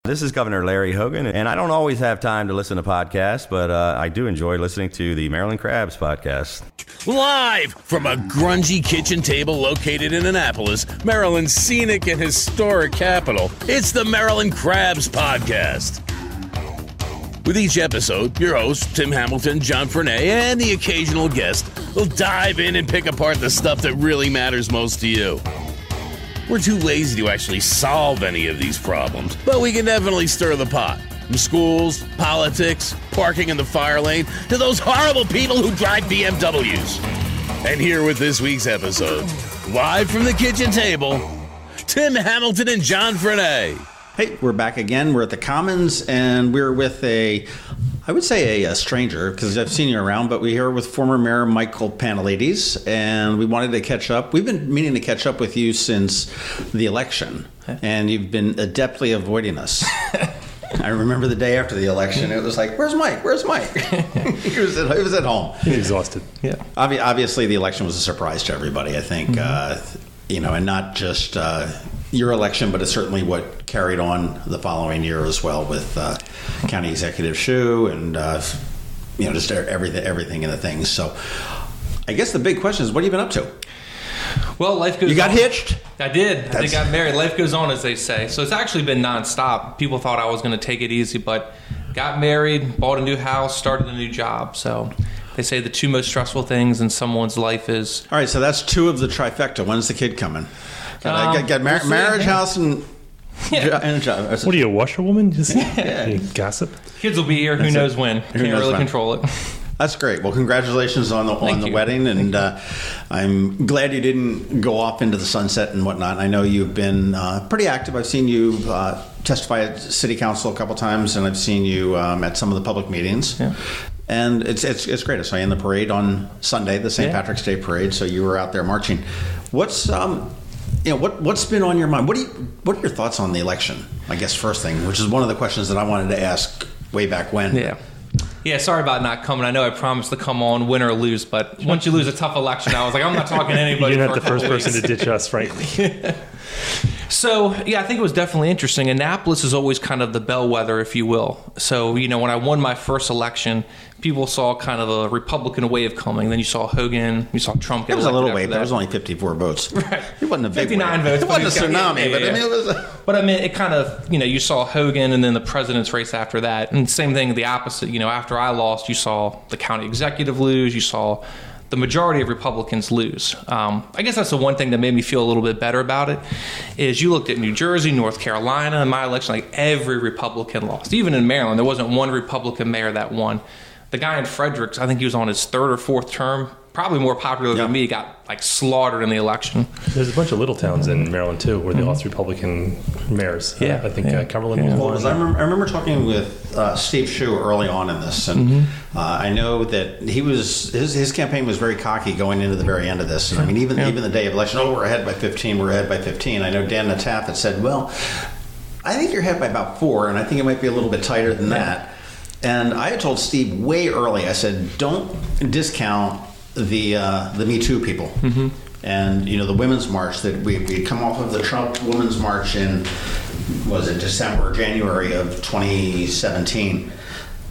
This is Governor Larry Hogan, and I don't always have time to listen to podcasts, but I do enjoy listening to the Maryland Crabs podcast. Live from a grungy kitchen table located in Annapolis, Maryland's scenic and historic capital, it's the Maryland Crabs podcast. With each episode, your hosts, Tim Hamilton, John Frenay, and the occasional guest will dive in and pick apart the stuff that really matters most to you. We're too lazy to actually solve any of these problems, but we can definitely stir the pot. From schools, politics, parking in the fire lane, to those horrible people who drive BMWs. And here with this week's episode, live from the kitchen table, Tim Hamilton and John Frenay. Hey, we're back again. We're at the Commons, and we're with a stranger, because I've seen you around, but we're here with former Mayor Michael Pantelides, and we wanted to catch up. We've been meaning to catch up with you since the election, and you've been adeptly avoiding us. I remember the day after the election, it was like, where's Mike? Where's Mike? he was at home. He's exhausted. Yeah. Obviously, the election was a surprise to everybody, I think, and not just your election, but it's certainly what carried on the following year as well with County Executive Shue and just everything in the things. So I guess the big question is, what have you been up to? Well, life goes on. You got hitched? I did. I got married. Life goes on, as they say. So it's actually been nonstop. People thought I was going to take it easy, but got married, bought a new house, started a new job. So they say the two most stressful things in someone's life is... All right, so that's two of the trifecta. When's the kid coming? Got marriage, house, and a job. What are you, a washerwoman? Just gossip? Kids will be here. Who knows when? Can't really control it. That's great. Well, congratulations on the wedding, and I'm glad you didn't go off into the sunset and whatnot. I know you've been pretty active. I've seen you testify at City Council a couple times, and I've seen you at some of the public meetings. Yeah. And it's great. I saw you in the parade on Sunday, the St. Patrick's Day parade. So you were out there marching. What's been on your mind? What are your thoughts on the election? I guess first thing, which is one of the questions that I wanted to ask way back when. Yeah, sorry about not coming. I know I promised to come on, win or lose, but once you lose a tough election, I was like, I'm not talking to anybody. You're not the first person to ditch us, frankly. So, I think it was definitely interesting. Annapolis is always kind of the bellwether, if you will. So, when I won my first election, people saw kind of a Republican wave coming. Then you saw Hogan, you saw Trump get elected. It was a little wave. There was only 54 votes. Right. It wasn't a big 59 wave. votes. It wasn't a tsunami, but I mean, it was But I mean, it kind of, you saw Hogan and then the president's race after that. And same thing, the opposite. After I lost, you saw the county executive lose. You saw the majority of Republicans lose. I guess that's the one thing that made me feel a little bit better about it, is you looked at New Jersey, North Carolina, in my election, like every Republican lost. Even in Maryland, there wasn't one Republican mayor that won. The guy in Fredericks, I think he was on his third or fourth term, probably more popular than me, got slaughtered in the election. There's a bunch of little towns in Maryland too where they lost Republican mayors. I think Cumberland was one. I remember talking with Steve Shue early on in this, and I know that his campaign was very cocky going into the very end of this. And I mean, even the day of election, we're ahead by 15, we're ahead by 15. I know Dan Nattaf had said, well, I think you're ahead by about 4, and I think it might be a little bit tighter than that. And I had told Steve way early, I said, don't discount the Me Too people. And, the Women's March that we'd come off of the Trump Women's March in, December, January of 2017.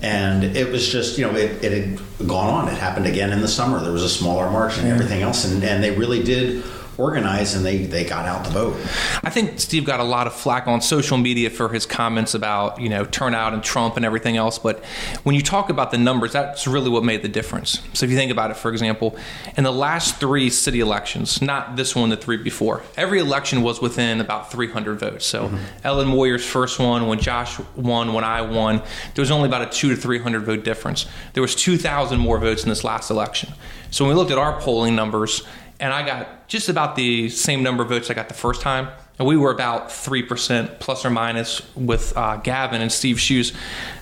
And it was just, it had gone on. It happened again in the summer. There was a smaller march and everything else. And they really did organized, and they got out the vote. I think Steve got a lot of flack on social media for his comments about, turnout and Trump and everything else. But when you talk about the numbers, that's really what made the difference. So if you think about it, for example, in the last 3 city elections, not this one, the 3 before, every election was within about 300 votes. So Ellen Moyer's first one, when Josh won, when I won, there was only about a 200 to 300 vote difference. There was 2,000 more votes in this last election. So when we looked at our polling numbers, and I got just about the same number of votes I got the first time. And we were about 3% plus or minus with Gavin and Steve Shue's.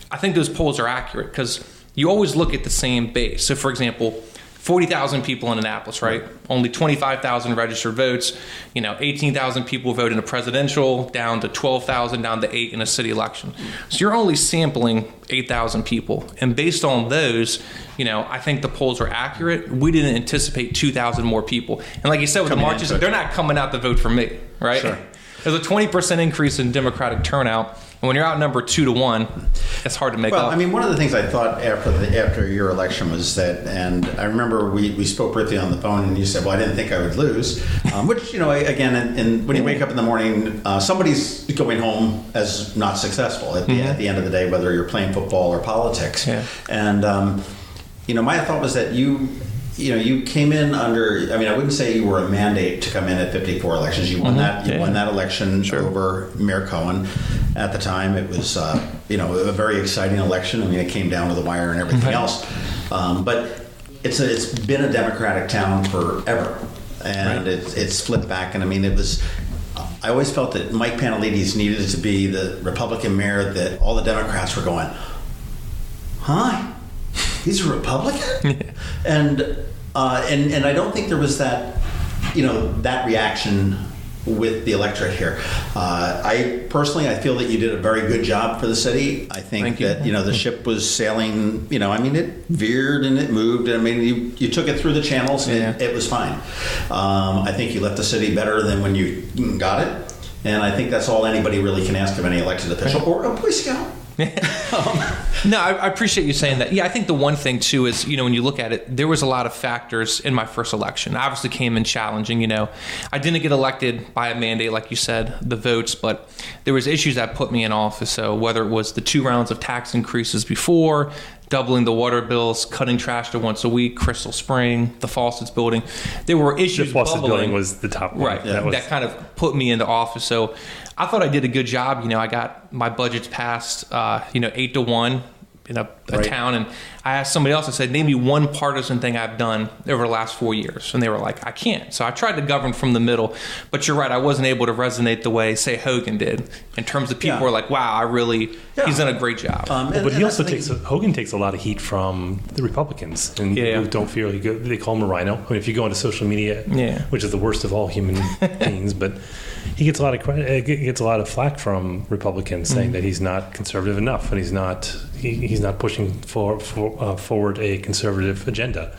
I think those polls are accurate because you always look at the same base. So, for example, 40,000 people in Annapolis, right? Only 25,000 registered votes. 18,000 people vote in a presidential, down to 12,000, down to 8 in a city election. So you're only sampling 8,000 people. And based on those, I think the polls are accurate. We didn't anticipate 2,000 more people. And like you said with the marches, they're not coming out to vote for me, right? Sure. There's a 20% increase in Democratic turnout. When you're outnumbered 2-1, it's hard to make up. Well, I mean, one of the things I thought after your election was that, and I remember we spoke briefly on the phone, and you said, well, I didn't think I would lose, which, again, and when you wake up in the morning, somebody's going home as not successful at the end of the day, whether you're playing football or politics. Yeah. And, my thought was that you came in under, I wouldn't say you were a mandate to come in at 54 elections. You won that. You won that election over Mayor Cohen. At the time, it was, a very exciting election. It came down to the wire and everything else. But it's been a Democratic town forever. And it's flipped back. And I always felt that Mike Pantelides needed to be the Republican mayor that all the Democrats were going, huh? He's a Republican? And I don't think there was that, that reaction with the electorate here. I feel that you did a very good job for the city. I think that, the ship was sailing, it veered and it moved. You took it through the channels and it was fine. I think you left the city better than when you got it. And I think that's all anybody really can ask of any elected official or a Boy Scout. No, I appreciate you saying that. Yeah, I think the one thing too is, when you look at it, there was a lot of factors in my first election. I obviously came in challenging, I didn't get elected by a mandate, like you said, the votes, but there was issues that put me in office. So whether it was the 2 rounds of tax increases before, doubling the water bills, cutting trash to once a week, Crystal Spring, the Faucets building, there were issues. The Faucets building was the top one. Right, that kind of put me into office. So I thought I did a good job. I got my budgets passed, 8-1 in a town. And I asked somebody else, I said, name me one partisan thing I've done over the last 4 years. And they were like, I can't. So I tried to govern from the middle. But you're right, I wasn't able to resonate the way, say, Hogan did. In terms of people were like, wow, he's done a great job. But he also Hogan takes a lot of heat from the Republicans. And who don't feel they call him a rhino. If you go into social media, which is the worst of all human beings, but he gets a lot of credit. Gets a lot of flack from Republicans saying that he's not conservative enough, and he's not pushing forward a conservative agenda.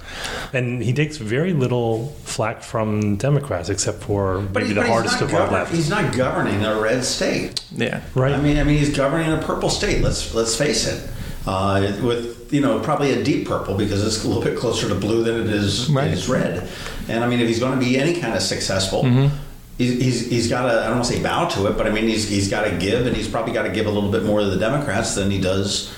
And he takes very little flack from Democrats, except for maybe the hardest of our left. He's not governing a red state. Yeah, right. He's governing a purple state. Let's face it. With probably a deep purple because it's a little bit closer to blue than it is red. And if he's going to be any kind of successful. He's got to, I don't want to say bow to it, but he's got to give, and he's probably got to give a little bit more to the Democrats than he does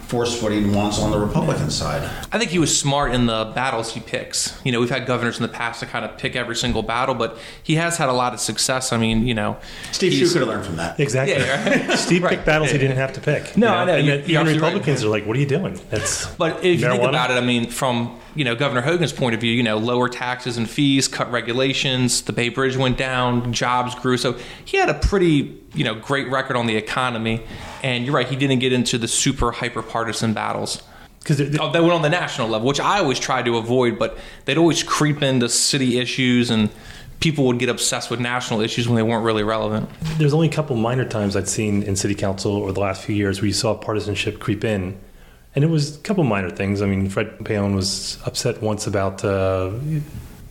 force what he wants on the Republican side. I think he was smart in the battles he picks. We've had governors in the past to kind of pick every single battle, but he has had a lot of success. Steve Shue could have learned from that. Exactly. Yeah, right. Steve picked battles he didn't have to pick. No, I know. Even Republicans are like, what are you doing? But if you think about it, from Governor Hogan's point of view, lower taxes and fees, cut regulations, the Bay Bridge went down, jobs grew. So he had a pretty, great record on the economy. And you're right, he didn't get into the super hyper partisan battles. Because they went on the national level, which I always tried to avoid, but they'd always creep into city issues and people would get obsessed with national issues when they weren't really relevant. There's only a couple minor times I'd seen in city council over the last few years where you saw partisanship creep in. And it was a couple minor things. Fred Payon was upset once about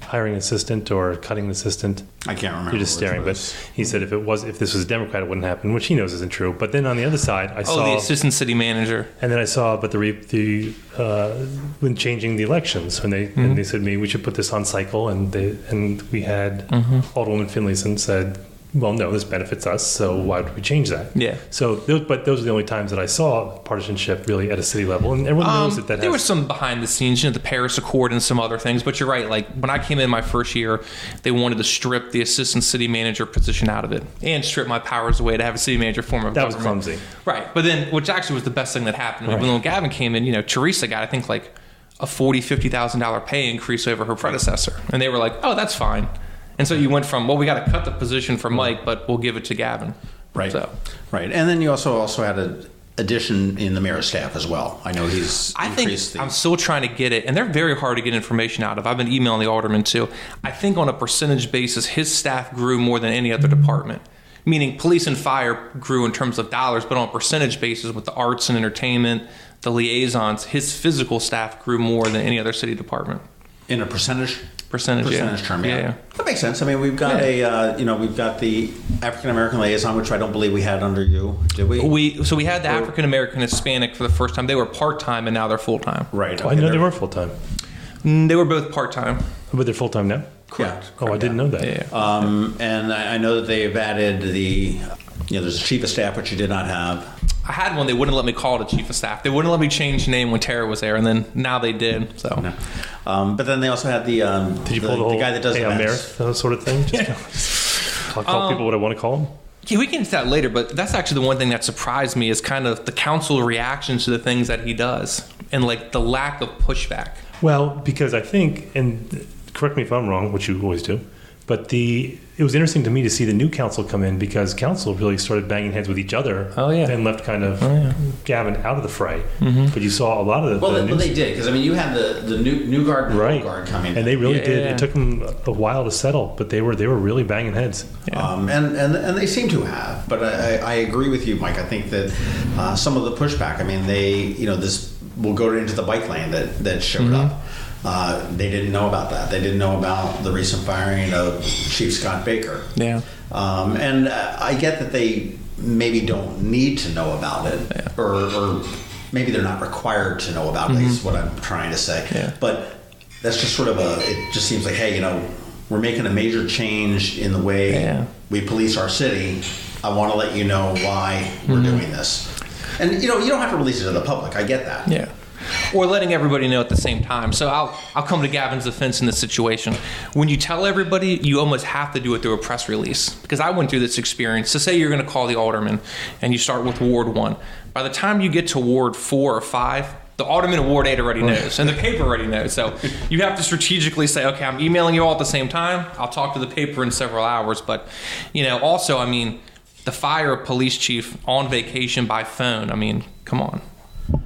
hiring an assistant or cutting an assistant. I can't remember. You're just staring, but he said if this was a Democrat, it wouldn't happen, which he knows isn't true. But then on the other side, I saw the assistant city manager. And then I saw, but when changing the elections, when they said to me we should put this on cycle, and we had Alderwoman Finlayson said, well, no, this benefits us, so why would we change that? Yeah. So, but those are the only times that I saw partisanship really at a city level, and everyone knows that there was some behind the scenes, the Paris Accord and some other things. But you're right. Like when I came in my first year, they wanted to strip the assistant city manager position out of it and strip my powers away to have a city manager form of government. That was clumsy. Right. But then, which actually was the best thing that happened. Right. When Gavin came in, Teresa got, I think, like a $40,000-$50,000 pay increase over her predecessor, and they were like, "Oh, that's fine." And so you went from, well, we got to cut the position for Mike, but we'll give it to Gavin. Right. So. Right. And then you also had an addition in the mayor's staff as well. I know I'm still trying to get it, and they're very hard to get information out of. I've been emailing the alderman too. I think on a percentage basis, his staff grew more than any other department. Meaning police and fire grew in terms of dollars, but on a percentage basis with the arts and entertainment, the liaisons, his physical staff grew more than any other city department. In a percentage Percentage term, yeah. That makes sense. I mean, we've got we've got the African American liaison, which I don't believe we had under you, did we? We had the African American Hispanic for the first time. They were part-time, and now they're full-time. Right. Okay, I know they were full-time. They were both part-time. But they're full-time now? Correct. Yeah. I didn't know that. Yeah. And I know that they've added there's a chief of staff, which you did not have. I had one. They wouldn't let me call it a chief of staff. They wouldn't let me change the name when Tara was there, and then now they did. So, no. But then they also had the did you pull the whole guy that does the marathon sort of thing? Just I'll call people what I want to call them. Yeah, we can get to that later, but that's actually the one thing that surprised me is kind of the council reactions to the things that he does and like the lack of pushback. Well, because I think, and correct me if I'm wrong, which you always do, but it was interesting to me to see the new council come in because council really started banging heads with each other and left kind of Gavin out of the fray. Mm-hmm. But you saw a lot of the well, they did, because I mean, you had the new guard and old guard coming, and they really did. It took them a while to settle, but they were really banging heads. Yeah. And they seem to have. But I agree with you, Mike. I think that some of the pushback. I mean, this will go into the bike lane that showed up. They didn't know about that. They didn't know about the recent firing of Chief Scott Baker. Yeah. And I get that they maybe don't need to know about it, or maybe they're not required to know about it, is what I'm trying to say. Yeah. But that's just sort of it just seems like, hey, we're making a major change in the way we police our city. I want to let you know why we're doing this. And, you don't have to release it to the public. I get that. Yeah. Or letting everybody know at the same time. So I'll come to Gavin's defense in this situation. When you tell everybody, you almost have to do it through a press release. Because I went through this experience. So say you're going to call the alderman and you start with Ward 1. By the time you get to Ward 4 or 5, the alderman in Ward 8 already knows. And the paper already knows. So you have to strategically say, okay, I'm emailing you all at the same time. I'll talk to the paper in several hours. But, also, I mean, the fire a police chief on vacation by phone, I mean, come on.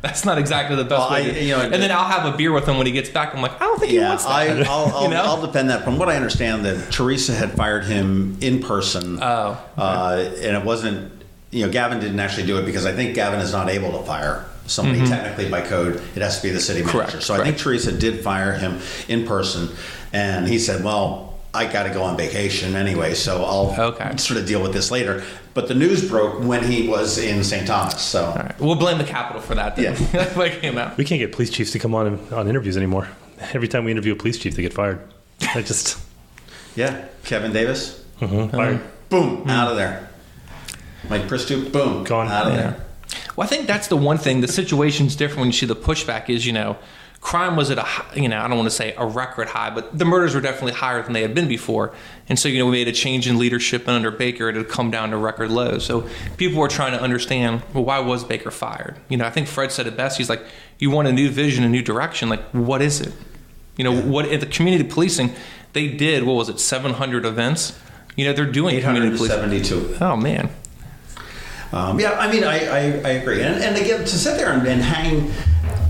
That's not exactly the best way. And then I'll have a beer with him when he gets back. I'm like, I don't think he wants that. I'll defend that. From what I understand, that Teresa had fired him in person. Oh. And it wasn't, Gavin didn't actually do it because I think Gavin is not able to fire somebody technically by code. It has to be the city manager. Correct. So I think Teresa did fire him in person. And he said, well, I got to go on vacation anyway, so I'll sort of deal with this later. But the news broke when he was in St. Thomas. So all right. We'll blame the Capitol for that then. Yeah. That's what came out. We can't get police chiefs to come on interviews anymore. Every time we interview a police chief, they get fired. Kevin Davis, fired. Boom, out of there. Mike Pristu, boom, gone, out of there. Well, I think that's the one thing. The situation's different when you see the pushback is, crime was at I don't want to say a record high, but the murders were definitely higher than they had been before. And so, we made a change in leadership, and under Baker, it had come down to record lows. So people were trying to understand, well, why was Baker fired? I think Fred said it best. He's like, you want a new vision, a new direction. Like, what is it? What at the community policing, they did, 700 events? They're doing community policing. 872. Oh, man. I mean, I agree. And again, to sit there and hang...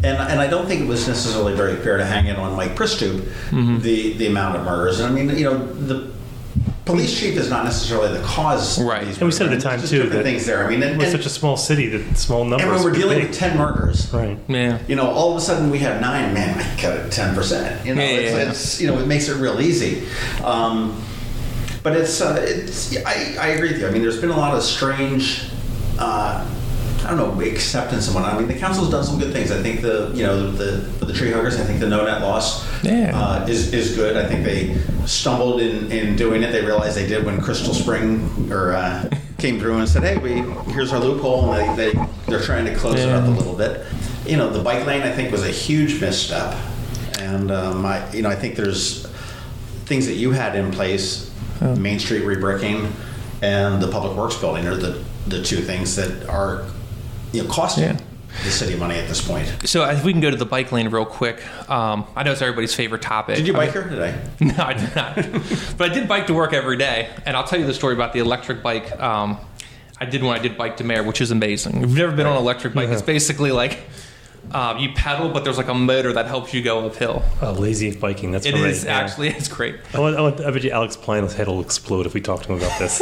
And I don't think it was necessarily very fair to hang it on Mike Pristu, the amount of murders. And I mean, the police chief is not necessarily the cause of these murders. And we said at the time, too, that things there. I mean, we're such a small city that small numbers. And when we're dealing with 10 murders, right? Yeah. All of a sudden we have 9. Man, I cut it 10%. It's it makes it real easy. But it's I agree with you. I mean, there's been a lot of strange. Acceptance and whatnot. I mean, the council's done some good things. I think the tree huggers, I think the no net loss is good. I think they stumbled in doing it. They realized they did when Crystal Spring came through and said, hey, here's our loophole, and they're trying to close it up a little bit. The bike lane, I think, was a huge misstep. And I think there's things that you had in place, Main Street rebricking and the Public Works building are the two things that are costing the city money at this point. So if we can go to the bike lane real quick. I know it's everybody's favorite topic. Did you bike here today? No, I did not. But I did bike to work every day. And I'll tell you the story about the electric bike. I did when I did bike to Mayor, which is amazing. If you've never been on an electric bike, it's basically like you pedal, but there's like a motor that helps you go uphill. Oh, lazy biking. That's great. It is actually, it's great. I bet you Alex Plano's head will explode if we talk to him about this.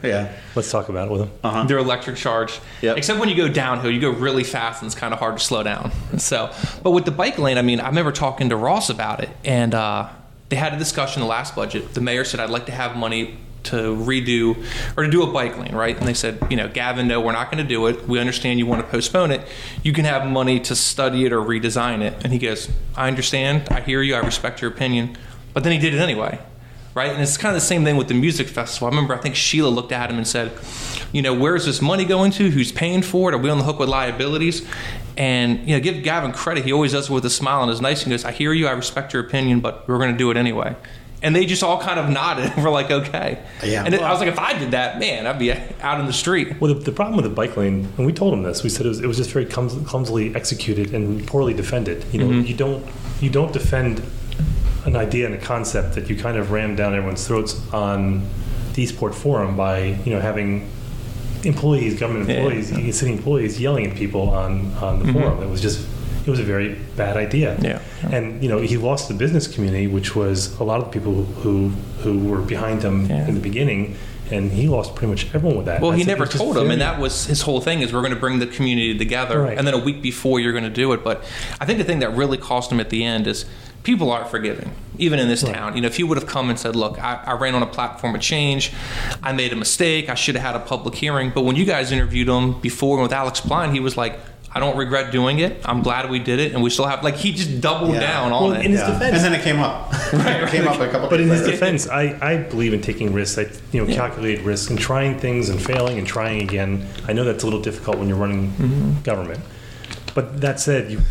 Yeah. Let's talk about it with him. They're electric charged. Yep. Except when you go downhill, you go really fast and it's kind of hard to slow down. So, but with the bike lane, I mean, I remember talking to Ross about it, and they had a discussion in the last budget. The mayor said, I'd like to have money to redo or to do a bike lane, right? And they said, Gavin, no, we're not going to do it. We understand you want to postpone it. You can have money to study it or redesign it. And he goes, I understand. I hear you. I respect your opinion. But then he did it anyway, right? And it's kind of the same thing with the music festival. I remember, I think Sheila looked at him and said, where's this money going to? Who's paying for it? Are we on the hook with liabilities? And, give Gavin credit. He always does it with a smile and is nice and goes, I hear you. I respect your opinion, but we're going to do it anyway. And they just all kind of nodded. We're like, okay. Yeah. And I was like, if I did that, man, I'd be out in the street. Well, the problem with the bike lane, and we told him this, we said it was just very clumsily executed and poorly defended. You don't defend an idea and a concept that you kind of ram down everyone's throats on the Eastport Forum by, having employees, government employees, city employees yelling at people on the forum. It was a very bad idea. Yeah. And, he lost the business community, which was a lot of the people who were behind him in the beginning, and he lost pretty much everyone with that. Well, he never told them, and that was his whole thing, is we're going to bring the community together, right. And then a week before you're going to do it. But I think the thing that really cost him at the end is people aren't forgiving, even in this town. If he would have come and said, look, I ran on a platform of change, I made a mistake, I should have had a public hearing. But when you guys interviewed him before with Alex Klein, he was like, I don't regret doing it. I'm glad we did it, and we still have. He just doubled down on it. In his defense, and then it came up. It came up a couple. But in his defense, I believe in taking risks. Calculated risks and trying things and failing and trying again. I know that's a little difficult when you're running government. But that said,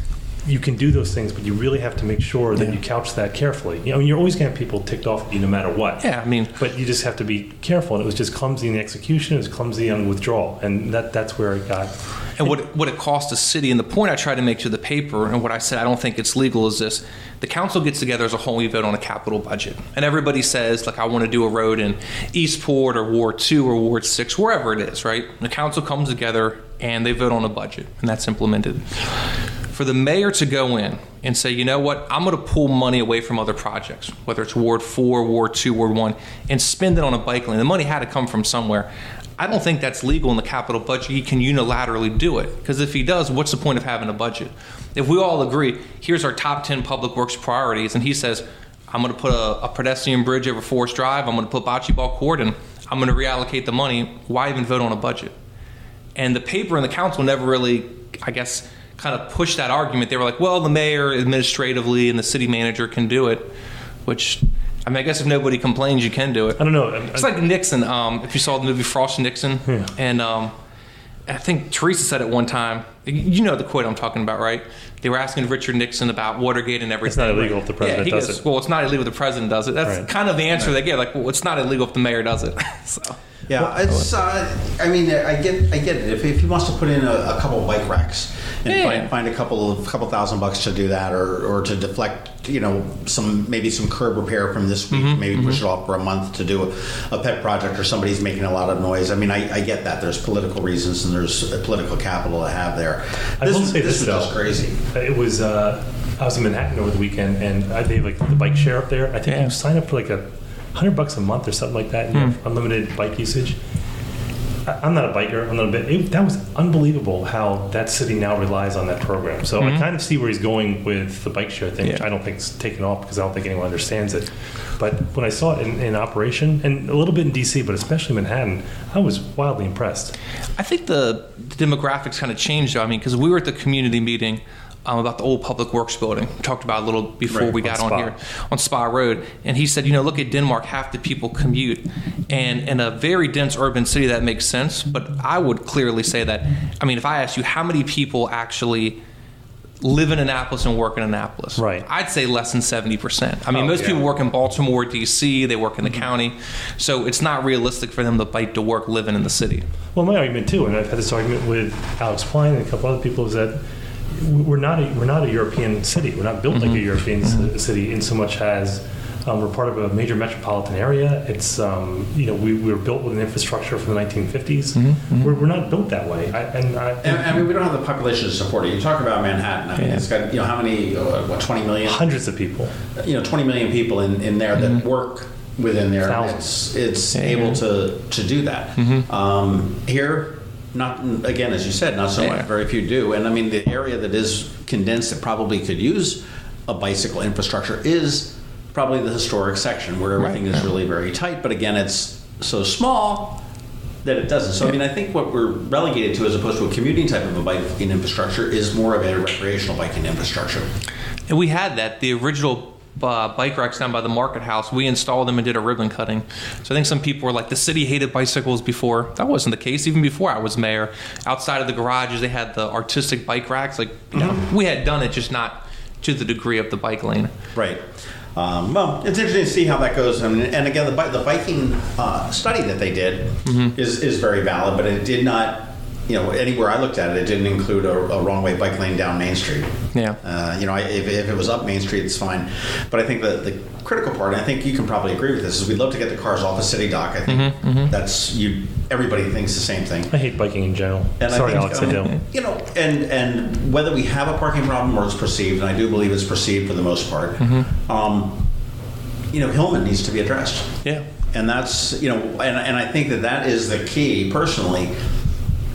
you can do those things, but you really have to make sure that you couch that carefully. You're always going to have people ticked off at you no matter what. Yeah, but you just have to be careful. And it was just clumsy in the execution. It was clumsy on withdrawal, and that's where it got. And what it cost the city, and the point I tried to make to the paper, and what I said I don't think it's legal, is this: the council gets together as a whole, we vote on a capital budget, and everybody says, I want to do a road in Eastport or Ward 2 or Ward 6, wherever it is, right? And the council comes together and they vote on a budget, and that's implemented. For the mayor to go in and say, you know what, I'm going to pull money away from other projects, whether it's Ward 4, Ward 2, Ward 1, and spend it on a bike lane. The money had to come from somewhere. I don't think that's legal in the capital budget. He can unilaterally do it, because if he does, what's the point of having a budget? If we all agree, here's our top 10 public works priorities, and he says, I'm going to put a pedestrian bridge over Forest Drive, I'm going to put bocce ball court, and I'm going to reallocate the money, why even vote on a budget? And the paper and the council never really, I guess, kind of pushed that argument. They were like, well, the mayor administratively and the city manager can do it, which, I guess if nobody complains, you can do it. I don't know. It's like Nixon. If you saw the movie Frost and Nixon, and I think Teresa said it one time. You know the quote I'm talking about, right? They were asking Richard Nixon about Watergate and everything. It's not illegal if the president does it. Well, it's not illegal if the president does it. That's kind of the answer they give. It's not illegal if the mayor does it. So. Yeah, it's. I get it. If he wants to put in a couple of bike racks and find a couple $1,000 to do that, or to deflect, some curb repair from this week, maybe push it off for a month to do a pet project, or somebody's making a lot of noise. I get that. There's political reasons and there's political capital to have there. This is just crazy. It was. I was in Manhattan over the weekend, and they have the bike share up there. I think you sign up for $100 a month or something like that, and you have unlimited bike usage. I'm not a biker. That was unbelievable how that city now relies on that program. So I kind of see where he's going with the bike share thing, which I don't think is taken off, because I don't think anyone understands it. But when I saw it in operation, and a little bit in DC, but especially Manhattan, I was wildly impressed. I think the demographics kind of changed, though. Because we were at the community meeting about the old public works building. We talked about it a little before we got on here on Spa Road. And he said, look at Denmark, half the people commute. And in a very dense urban city, that makes sense. But I would clearly say that, if I asked you how many people actually live in Annapolis and work in Annapolis, I'd say less than 70%. Most people work in Baltimore, D.C., they work in the county. So it's not realistic for them to bike to work living in the city. Well, my argument, too, and I've had this argument with Alex Klein and a couple other people, is that we're not a European city. We're not built like a European city, in so much as we're part of a major metropolitan area. It's we were built with an infrastructure from the 1950s. We're not built that way. We don't have the population to support it. You talk about Manhattan. It's got how many? 20 million? Hundreds of people. 20 million people in there that work within there. Thousands. It's able to do that. Here. Not, again, as you said, not so much. Very few do. And the area that is condensed that probably could use a bicycle infrastructure is probably the historic section where everything is really very tight. But again, it's so small that it doesn't. So, I mean, I think what we're relegated to as opposed to a commuting type of a biking infrastructure is more of a recreational biking infrastructure. And we had that. The original bike racks down by the market house, we installed them and did a ribbon cutting. So I think some people were like, the city hated bicycles before. That wasn't the case. Even before I was mayor, outside of the garages, they had the artistic bike racks. Like, you know, we had done it, just not to the degree of the bike lane. Right. Well, it's interesting to see how that goes. And again, the biking study that they did is very valid, but it did not, you know, anywhere I looked at it, it didn't include a wrong-way bike lane down Main Street. Yeah. You know, if it was up Main Street, it's fine. But I think the critical part, and I think you can probably agree with this, is we'd love to get the cars off of City Dock. I think that's everybody thinks the same thing. I hate biking in general. And Sorry, I think, Alex, I do. You know, and whether we have a parking problem or it's perceived, and I do believe it's perceived for the most part, you know, Hillman needs to be addressed. Yeah. And that's, you know, and I think that is the key, personally,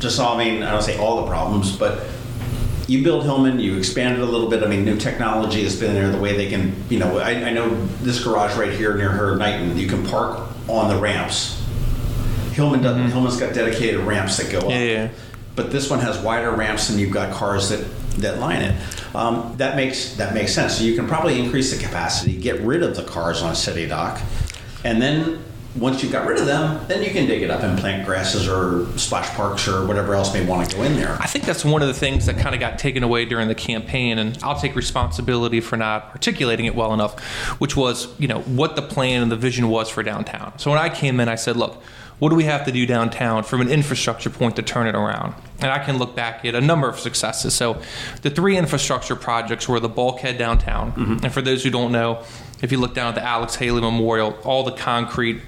to solving, I don't say all the problems, but you build Hillman, you expand it a little bit. I mean, new technology has been there, the way they can, you know, I know this garage right here near her Knighton, you can park on the ramps. Hillman doesn't. Hillman's got dedicated ramps that go up. Yeah. But this one has wider ramps and you've got cars that line it. That makes sense. So you can probably increase the capacity, get rid of the cars on City Dock, and then once you've got rid of them, then you can dig it up and plant grasses or splash parks or whatever else may want to go in there. I think that's one of the things that kind of got taken away during the campaign, and I'll take responsibility for not articulating it well enough, which was, you know, what the plan and the vision was for downtown. So when I came in, I said, look, what do we have to do downtown from an infrastructure point to turn it around? And I can look back at a number of successes. So the 3 infrastructure projects were the bulkhead downtown. And for those who don't know, if you look down at the Alex Haley Memorial, all the concrete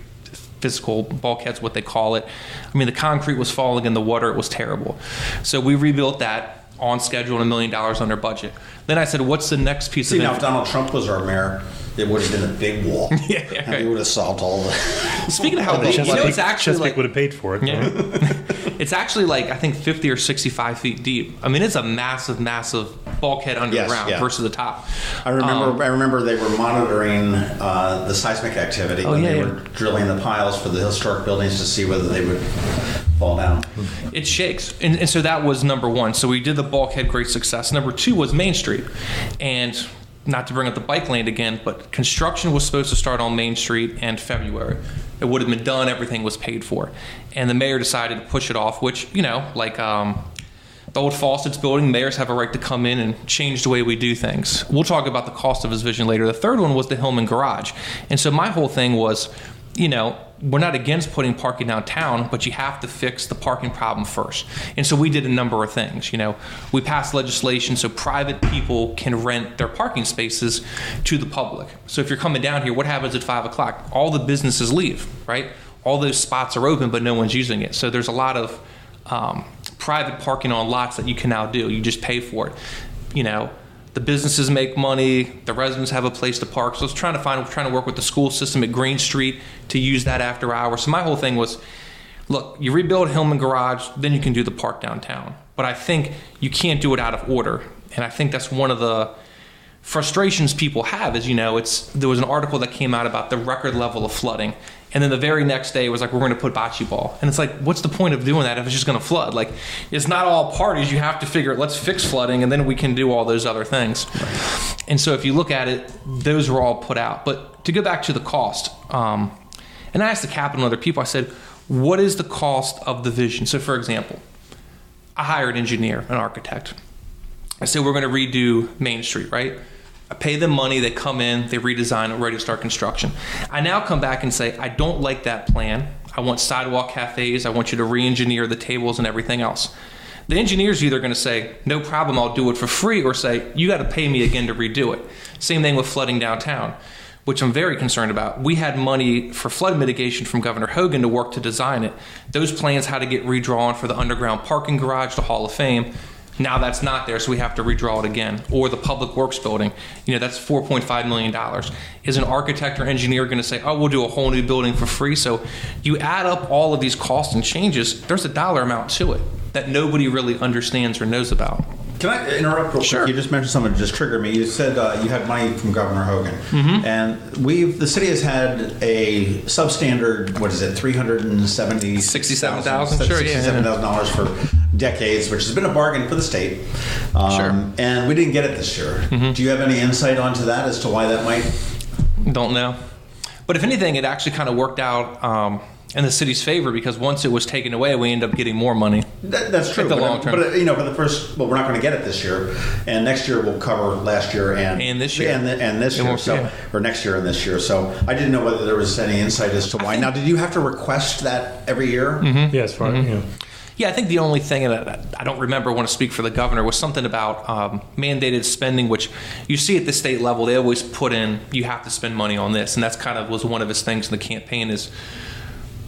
physical bulkheads, what they call it. I mean, the concrete was falling in the water. It was terrible. So we rebuilt that on schedule and $1 million under budget. Then I said, what's the next piece of now, if Donald Trump was our mayor, it would have been a big wall. And we would have solved all the... Speaking of how big, you know, it's actually Chesapeake would have paid for it. Yeah. It's actually like, I think, 50 or 65 feet deep. I mean, it's a massive, massive bulkhead underground versus the top. I remember they were monitoring the seismic activity when they were drilling the piles for the historic buildings to see whether they would fall down. It shakes. And so that was number one. So we did the bulkhead, great success. Number 2 was Main Street. And not to bring up the bike lane again, but construction was supposed to start on Main Street in February. It would have been done, everything was paid for. And the mayor decided to push it off, which, you know, like the old Fawcett's building, mayors have a right to come in and change the way we do things. We'll talk about the cost of his vision later. The third one was the Hillman Garage. And so my whole thing was, you know, we're not against putting parking downtown, but you have to fix the parking problem first. And so we did a number of things. You know, we passed legislation so private people can rent their parking spaces to the public. So if you're coming down here, what happens at 5 o'clock? All the businesses leave, right? All those spots are open, but no one's using it. So there's a lot of private parking on lots that you can now do. You just pay for it. You know, the businesses make money, the residents have a place to park. So we're trying to work with the school system at Green Street to use that after hours. So my whole thing was, look, you rebuild Hillman Garage, then you can do the park downtown. But I think you can't do it out of order. And I think that's one of the frustrations people have is, you know, there was an article that came out about the record level of flooding. And then the very next day it was like, we're going to put bocce ball. And it's like, what's the point of doing that if it's just going to flood? Like, it's not all parties. You have to figure, let's fix flooding, and then we can do all those other things. Right. And so if you look at it, those were all put out. But to go back to the cost, and I asked the capital and other people, I said, what is the cost of the vision? So for example, I hired an engineer, an architect. I said, we're going to redo Main Street, right? I pay them money, they come in, they redesign it, ready to start construction. I now come back and say, I don't like that plan. I want sidewalk cafes. I want you to re-engineer the tables and everything else. The engineer's either going to say, no problem, I'll do it for free, or say, you got to pay me again to redo it. Same thing with flooding downtown, which I'm very concerned about. We had money for flood mitigation from Governor Hogan to work to design it. Those plans had to get redrawn for the underground parking garage, the Hall of Fame. Now that's not there, so we have to redraw it again. Or the Public Works building, you know, that's $4.5 million. Is an architect or engineer going to say, oh, we'll do a whole new building for free? So you add up all of these costs and changes, there's a dollar amount to it that nobody really understands or knows about. Can I interrupt real quick? Sure. You just mentioned something that just triggered me. You said you had money from Governor Hogan. And the city has had a substandard, what is it, $67,000? Sure, $67,000 for decades, which has been a bargain for the state. And we didn't get it this year. Do you have any insight onto that as to why that might? Don't know. But if anything, it actually kind of worked out in the city's favor, because once it was taken away, we ended up getting more money. That's true. At the long term. But for the first, we're not going to get it this year, and next year we'll cover last year and this year and this year, or next year and this year. So I didn't know whether there was any insight as to why. Now, did you have to request that every year? Yeah, as far as Yeah, I think the only thing, and I don't remember, want to speak for the governor, was something about mandated spending, which you see at the state level, they always put in, you have to spend money on this. And that's kind of was one of his things in the campaign is,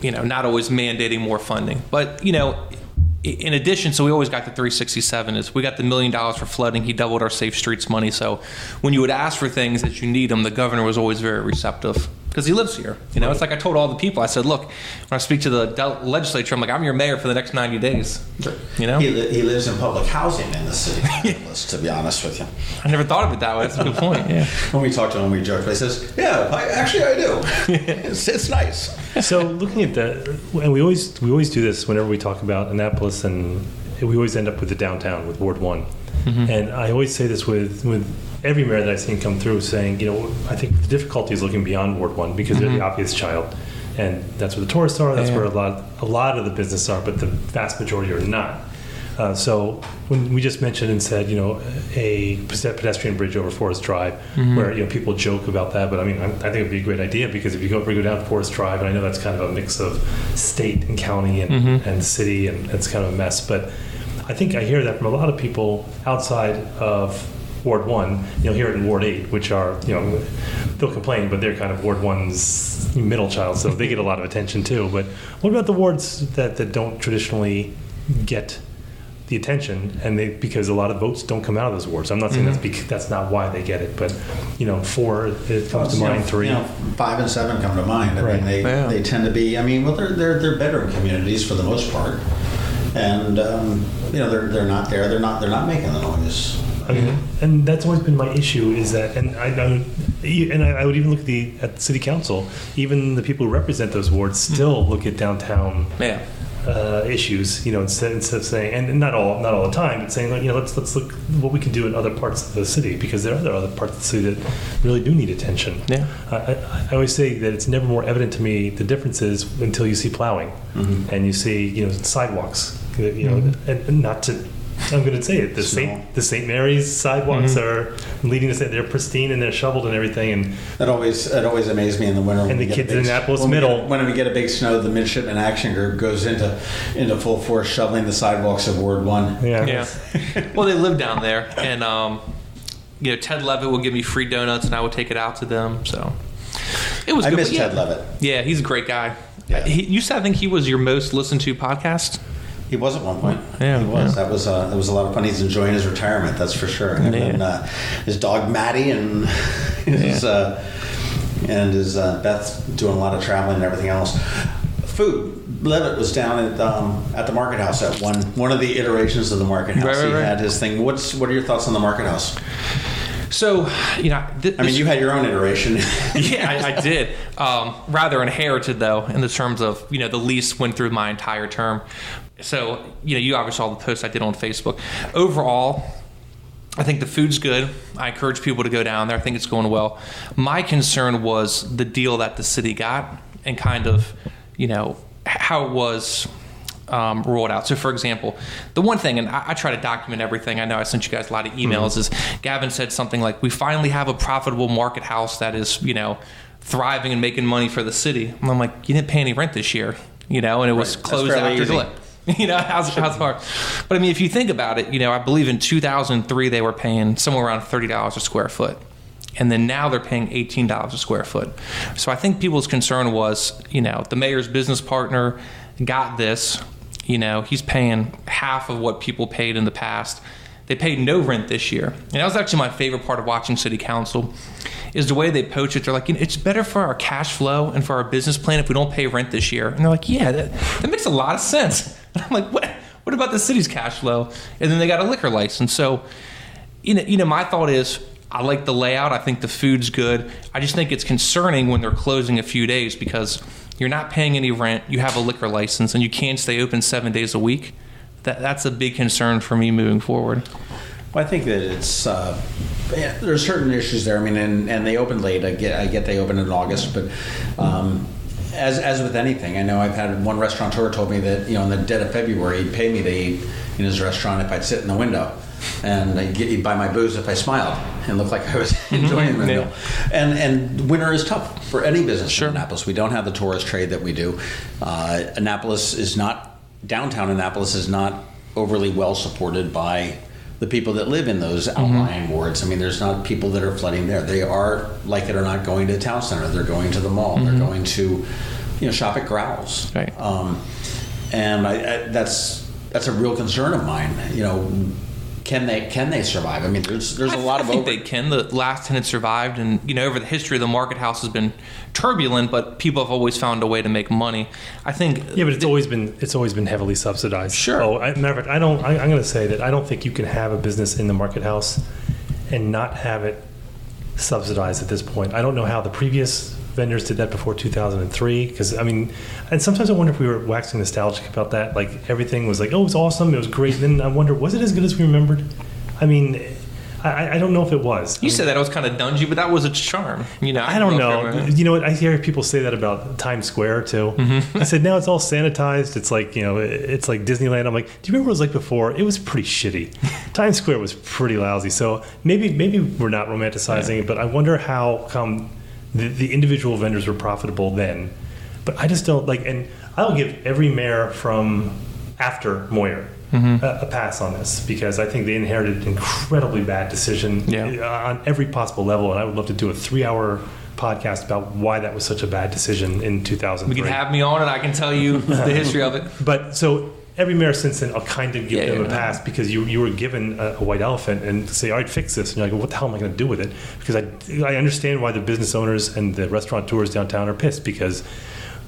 not always mandating more funding. But, in addition, so we always got the 367 is we got the $1 million for flooding. He doubled our Safe Streets money. So when you would ask for things that you need them, the governor was always very receptive because he lives here. It's like I told all the people, I said, look, when I speak to the legislature, I'm like, I'm your mayor for the next 90 days. He lives in public housing in the city of Annapolis, to be honest with you. I never thought of it that way. That's a good point. Yeah. When we talk to him, we joke. He says, I do. It's nice. So looking at that, and we always do this whenever we talk about Annapolis, and we always end up with the downtown, with Ward 1. And I always say this with every mayor that I've seen come through, saying, I think the difficulty is looking beyond Ward 1 because they're the obvious child. And that's where the tourists are, that's where a lot of the business are, but the vast majority are not. So when we just mentioned and said, a pedestrian bridge over Forest Drive, where people joke about that, but I think it'd be a great idea, because if you go down Forest Drive, and I know that's kind of a mix of state and county and city, and it's kind of a mess, but I think I hear that from a lot of people outside of Ward 1. You'll hear it in Ward 8, which are, they'll complain, but they're kind of Ward 1's middle child, so they get a lot of attention too. But what about the wards that don't traditionally get the attention, and because a lot of votes don't come out of those wards? I'm not saying that's not why they get it, but 4 it comes to mind, 3, 5 and 7 come to mind. I mean, they tend to be. They're bedroom communities for the most part, and they're not there. They're not making the noise. And that's always been my issue, is that, and I would even look at the city council, even the people who represent those wards still look at downtown issues, instead of saying, and not all the time, but saying, let's look what we can do in other parts of the city, because there are other parts of the city that really do need attention. I always say that it's never more evident to me the differences until you see plowing and you see sidewalks, and not to. I'm going to say it. The St. Mary's sidewalks are leading us. They're pristine and they're shoveled and everything. And that always amazed me in the winter. And the kids in Annapolis Middle. When we get a big snow, the Midshipman Action Group goes into full force shoveling the sidewalks of Ward 1. Yeah. Well, they live down there, and Ted Levitt will give me free donuts, and I would take it out to them. So it was. I miss Ted Levitt. Yeah, he's a great guy. Yeah. You said, I think he was your most listened to podcast. He was at one point. Yeah, he was. Yeah. That was a lot of fun. He's enjoying his retirement, that's for sure. And then his dog Maddie and his Beth doing a lot of traveling and everything else. Food. Levitt was down at the Market House at one of the iterations of the Market House. He had his thing. What are your thoughts on the Market House? So, you had your own iteration. Yeah, I did. Rather inherited, though, in the terms of, the lease went through my entire term. So, you obviously saw the post I did on Facebook. Overall, I think the food's good. I encourage people to go down there. I think it's going well. My concern was the deal that the city got and kind of, how it was rolled out. So, for example, the one thing, and I try to document everything. I know I sent you guys a lot of emails, is Gavin said something like, we finally have a profitable market house that is, thriving and making money for the city. And I'm like, you didn't pay any rent this year, and it was closed after delay. How's hard? But if you think about it, I believe in 2003 they were paying somewhere around $30 a square foot. And then now they're paying $18 a square foot. So I think people's concern was, the mayor's business partner got this, he's paying half of what people paid in the past. They paid no rent this year. And that was actually my favorite part of watching city council, is the way they approach it. They're like, it's better for our cash flow and for our business plan if we don't pay rent this year. And they're like, yeah, that makes a lot of sense. And I'm like, What about the city's cash flow? And then they got a liquor license. So, my thought is, I like the layout. I think the food's good. I just think it's concerning when they're closing a few days because you're not paying any rent. You have a liquor license, and you can't stay open 7 days a week. That's a big concern for me moving forward. Well, I think that it's there's certain issues there. I mean, and they opened late. I get they opened in August, but as with anything, I know I've had one restaurateur told me that in the dead of February he'd pay me to eat in his restaurant if I'd sit in the window, and he'd buy my booze if I smiled and looked like I was enjoying the meal. And winter is tough for any business in Annapolis. We don't have the tourist trade that we do. Downtown Annapolis is not overly well supported by the people that live in those outlying wards. I mean, there's not people that are flooding there. They are, like it or not, going to town center. They're going to the mall. They're going to, shop at Growls. Right. And that's a real concern of mine. Can they survive? I mean, there's a lot of. I think they can. The last tenant survived, and over the history of the Market House has been turbulent, but people have always found a way to make money. I think. Yeah, but it's always been heavily subsidized. Sure. Matter of fact, I'm going to say that I don't think you can have a business in the Market House and not have it subsidized at this point. I don't know how the previous vendors did that before 2003, because and sometimes I wonder if we were waxing nostalgic about that. Like everything was like, oh, it was awesome, it was great. And then I wonder, was it as good as we remembered? I mean, I don't know if it was. You said that it was kind of dungy, but that was its charm. I don't know. You know what? I hear people say that about Times Square too. I said now it's all sanitized. It's like it's like Disneyland. I'm like, do you remember what it was like before? It was pretty shitty. Times Square was pretty lousy. So maybe we're not romanticizing it, but I wonder how come the individual vendors were profitable then. But I just don't like, and I'll give every mayor from after Moyer a pass on this, because I think they inherited an incredibly bad decision on every possible level, and I would love to do a 3-hour podcast about why that was such a bad decision in 2003. You can have me on and I can tell you the history of it. But so every mayor since then, I'll kind of give them a pass, because you were given a white elephant and say, all right, fix this. And you're like, well, what the hell am I going to do with it? Because I understand why the business owners and the restaurateurs downtown are pissed, because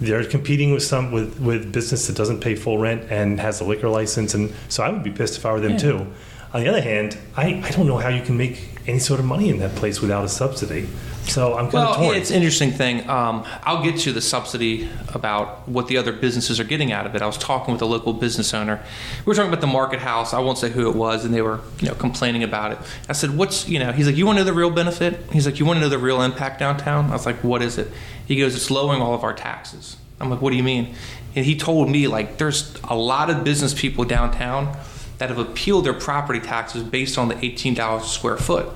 they're competing with business that doesn't pay full rent and has a liquor license. And so I would be pissed if I were them too. On the other hand, I don't know how you can make any sort of money in that place without a subsidy. So I'm kind of torn. It's an interesting thing. I'll get to the subsidy about what the other businesses are getting out of it. I was talking with a local business owner. We were talking about the Market House. I won't say who it was, and they were complaining about it. I said, he's like, you want to know the real benefit? He's like, you want to know the real impact downtown? I was like, what is it? He goes, it's lowering all of our taxes. I'm like, what do you mean? And he told me, like, there's a lot of business people downtown that have appealed their property taxes based on the $18 a square foot.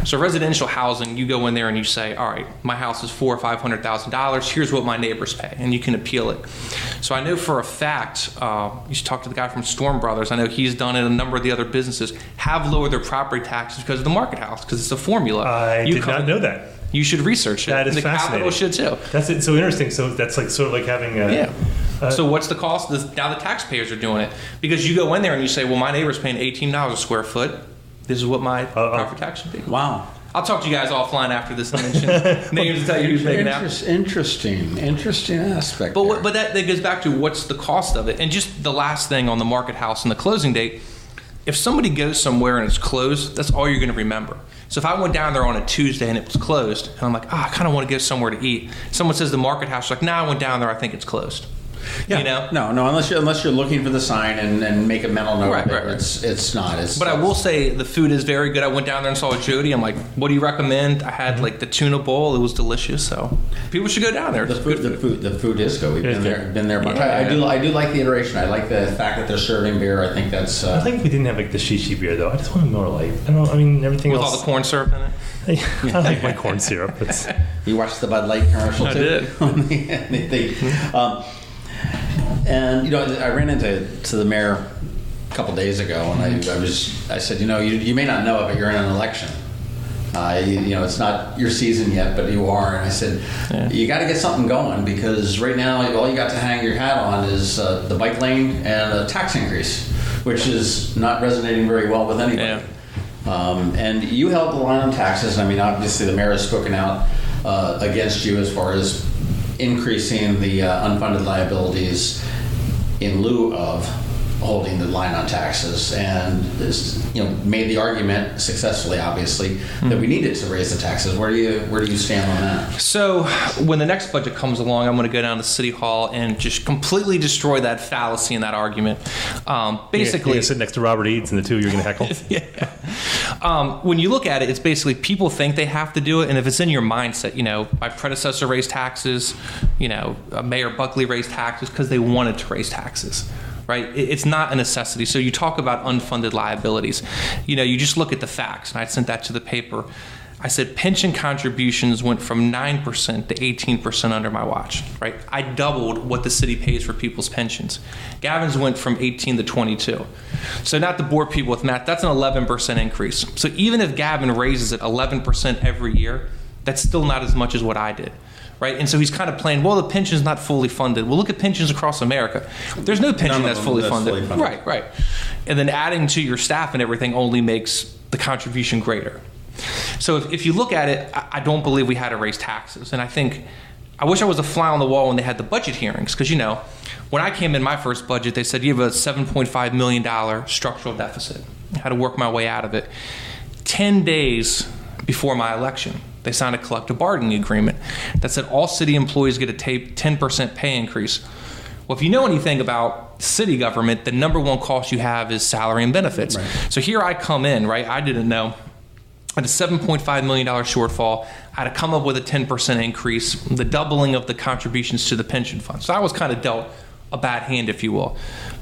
So residential housing, you go in there and you say, all right, my house is $400,000 or $500,000. Here's what my neighbors pay, and you can appeal it. So I know for a fact, you should talk to the guy from Storm Brothers. I know he's done it. A number of the other businesses have lowered their property taxes because of the Market House, because it's a formula. I did not know that. You should research it. That is fascinating. The Capital should too. That's so interesting. So that's like sort of like having a so what's the cost? Now the taxpayers are doing it, because you go in there and you say, well, my neighbor's paying $18 a square foot. This is what my property tax should be. Wow. I'll talk to you guys offline after this and mention names to tell you who's making out. Interesting aspect. But that goes back to what's the cost of it. And just the last thing on the Market House and the closing date, if somebody goes somewhere and it's closed, that's all you're going to remember. So if I went down there on a Tuesday and it was closed, and I'm like, I kind of want to go somewhere to eat. Someone says the Market House, like, I went down there, I think it's closed. Yeah. No, unless you're looking for the sign and make a mental note. Right. It's not. But I will say the food is very good. I went down there and saw Jody. I'm like, what do you recommend? I had like the tuna bowl. It was delicious. So people should go down there. The food is good. We've been there a bunch. I do like the iteration. I like the fact that they're serving beer. I think that's. I think we didn't have like the shishi beer though. I just want more light. Everything with else. all the corn syrup in it. I like my corn syrup. You watched the Bud Light commercial too? I did. And I ran into the mayor a couple days ago, and I said, you may not know it, but you're in an election. It's not your season yet, but you are. And I said, you got to get something going, because right now all you got to hang your hat on is the bike lane and a tax increase, which is not resonating very well with anybody. And you held the line on taxes. I mean, obviously the mayor has spoken out against you as far as increasing the unfunded liabilities in lieu of holding the line on taxes, and made the argument successfully, obviously, that we needed to raise the taxes. Where do you stand on that? So when the next budget comes along, I'm going to go down to City Hall and just completely destroy that fallacy in that argument. Basically, you're sit next to Robert Eads, and the two of you are going to heckle. Yeah. When you look at it, it's basically people think they have to do it, and if it's in your mindset, my predecessor raised taxes, Mayor Buckley raised taxes because they wanted to raise taxes. Right? It's not a necessity. So you talk about unfunded liabilities. You just look at the facts, and I sent that to the paper. I said pension contributions went from 9% to 18% under my watch. Right? I doubled what the city pays for people's pensions. Gavin's went from 18 to 22. So not to bore people with math, that's an 11% increase. So even if Gavin raises it 11% every year, that's still not as much as what I did. Right? And so he's kind of playing, well, the pension's not fully funded. Well, look at pensions across America. There's no pension that's fully funded. Right. And then adding to your staff and everything only makes the contribution greater. So if you look at it, I don't believe we had to raise taxes. And I wish I was a fly on the wall when they had the budget hearings. Because, when I came in my first budget, they said you have a $7.5 million structural deficit. I had to work my way out of it. 10 days before my election, they signed a collective bargaining agreement that said all city employees get a 10% pay increase. Well, if you know anything about city government, the number one cost you have is salary and benefits. Right. So here I come in, right? I didn't know. I had a $7.5 million shortfall. I had to come up with a 10% increase, the doubling of the contributions to the pension fund. So I was kind of dealt a bad hand, if you will.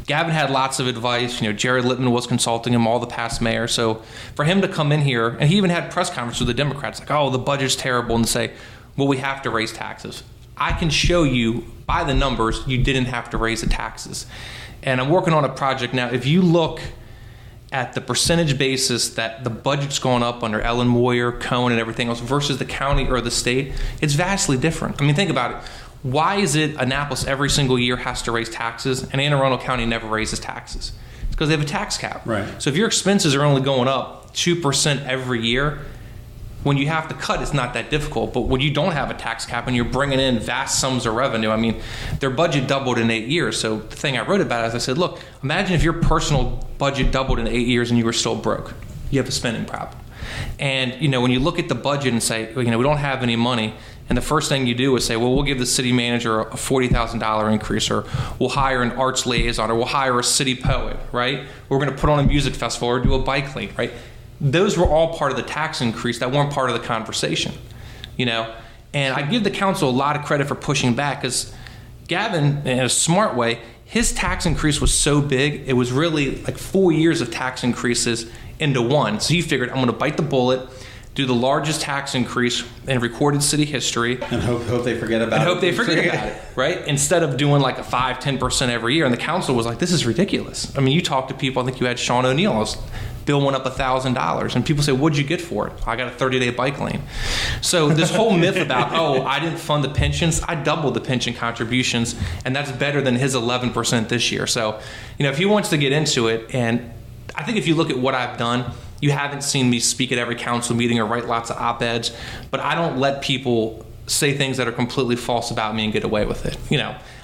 Gavin had lots of advice. Jared Littman was consulting him, all the past mayors. So for him to come in here, and he even had press conference with the Democrats, like, oh, the budget's terrible, and say, well, we have to raise taxes. I can show you by the numbers you didn't have to raise the taxes. And I'm working on a project now. If you look at the percentage basis that the budget's gone up under Ellen Moyer, Cohen, and everything else versus the county or the state, it's vastly different. I mean, think about it. Why is it Annapolis every single year has to raise taxes and Anne Arundel County never raises taxes? It's because they have a tax cap. Right. So if your expenses are only going up 2% every year, when you have to cut, it's not that difficult. But when you don't have a tax cap and you're bringing in vast sums of revenue, I mean, their budget doubled in 8 years. So the thing I wrote about is I said, look, imagine if your personal budget doubled in 8 years and you were still broke. You have a spending problem. And, when you look at the budget and say, we don't have any money, and the first thing you do is say, well, we'll give the city manager a $40,000 increase, or we'll hire an arts liaison, or we'll hire a city poet, right? We're going to put on a music festival or do a bike lane, right? Those were all part of the tax increase that weren't part of the conversation, And I give the council a lot of credit for pushing back, because Gavin, in a smart way, his tax increase was so big, it was really like 4 years of tax increases into one. So he figured, I'm going to bite the bullet, do the largest tax increase in recorded city history. And hope they forget about it. And hope they forget about it, right? Instead of doing like a 5-10% every year. And the council was like, this is ridiculous. I mean, you talk to people, I think you had Sean O'Neill's bill went up $1,000. And people say, what'd you get for it? I got a 30-day bike lane. So this whole myth about, I didn't fund the pensions, I doubled the pension contributions, and that's better than his 11% this year. So, if he wants to get into it, and I think if you look at what I've done, you haven't seen me speak at every council meeting or write lots of op-eds, but I don't let people say things that are completely false about me and get away with it.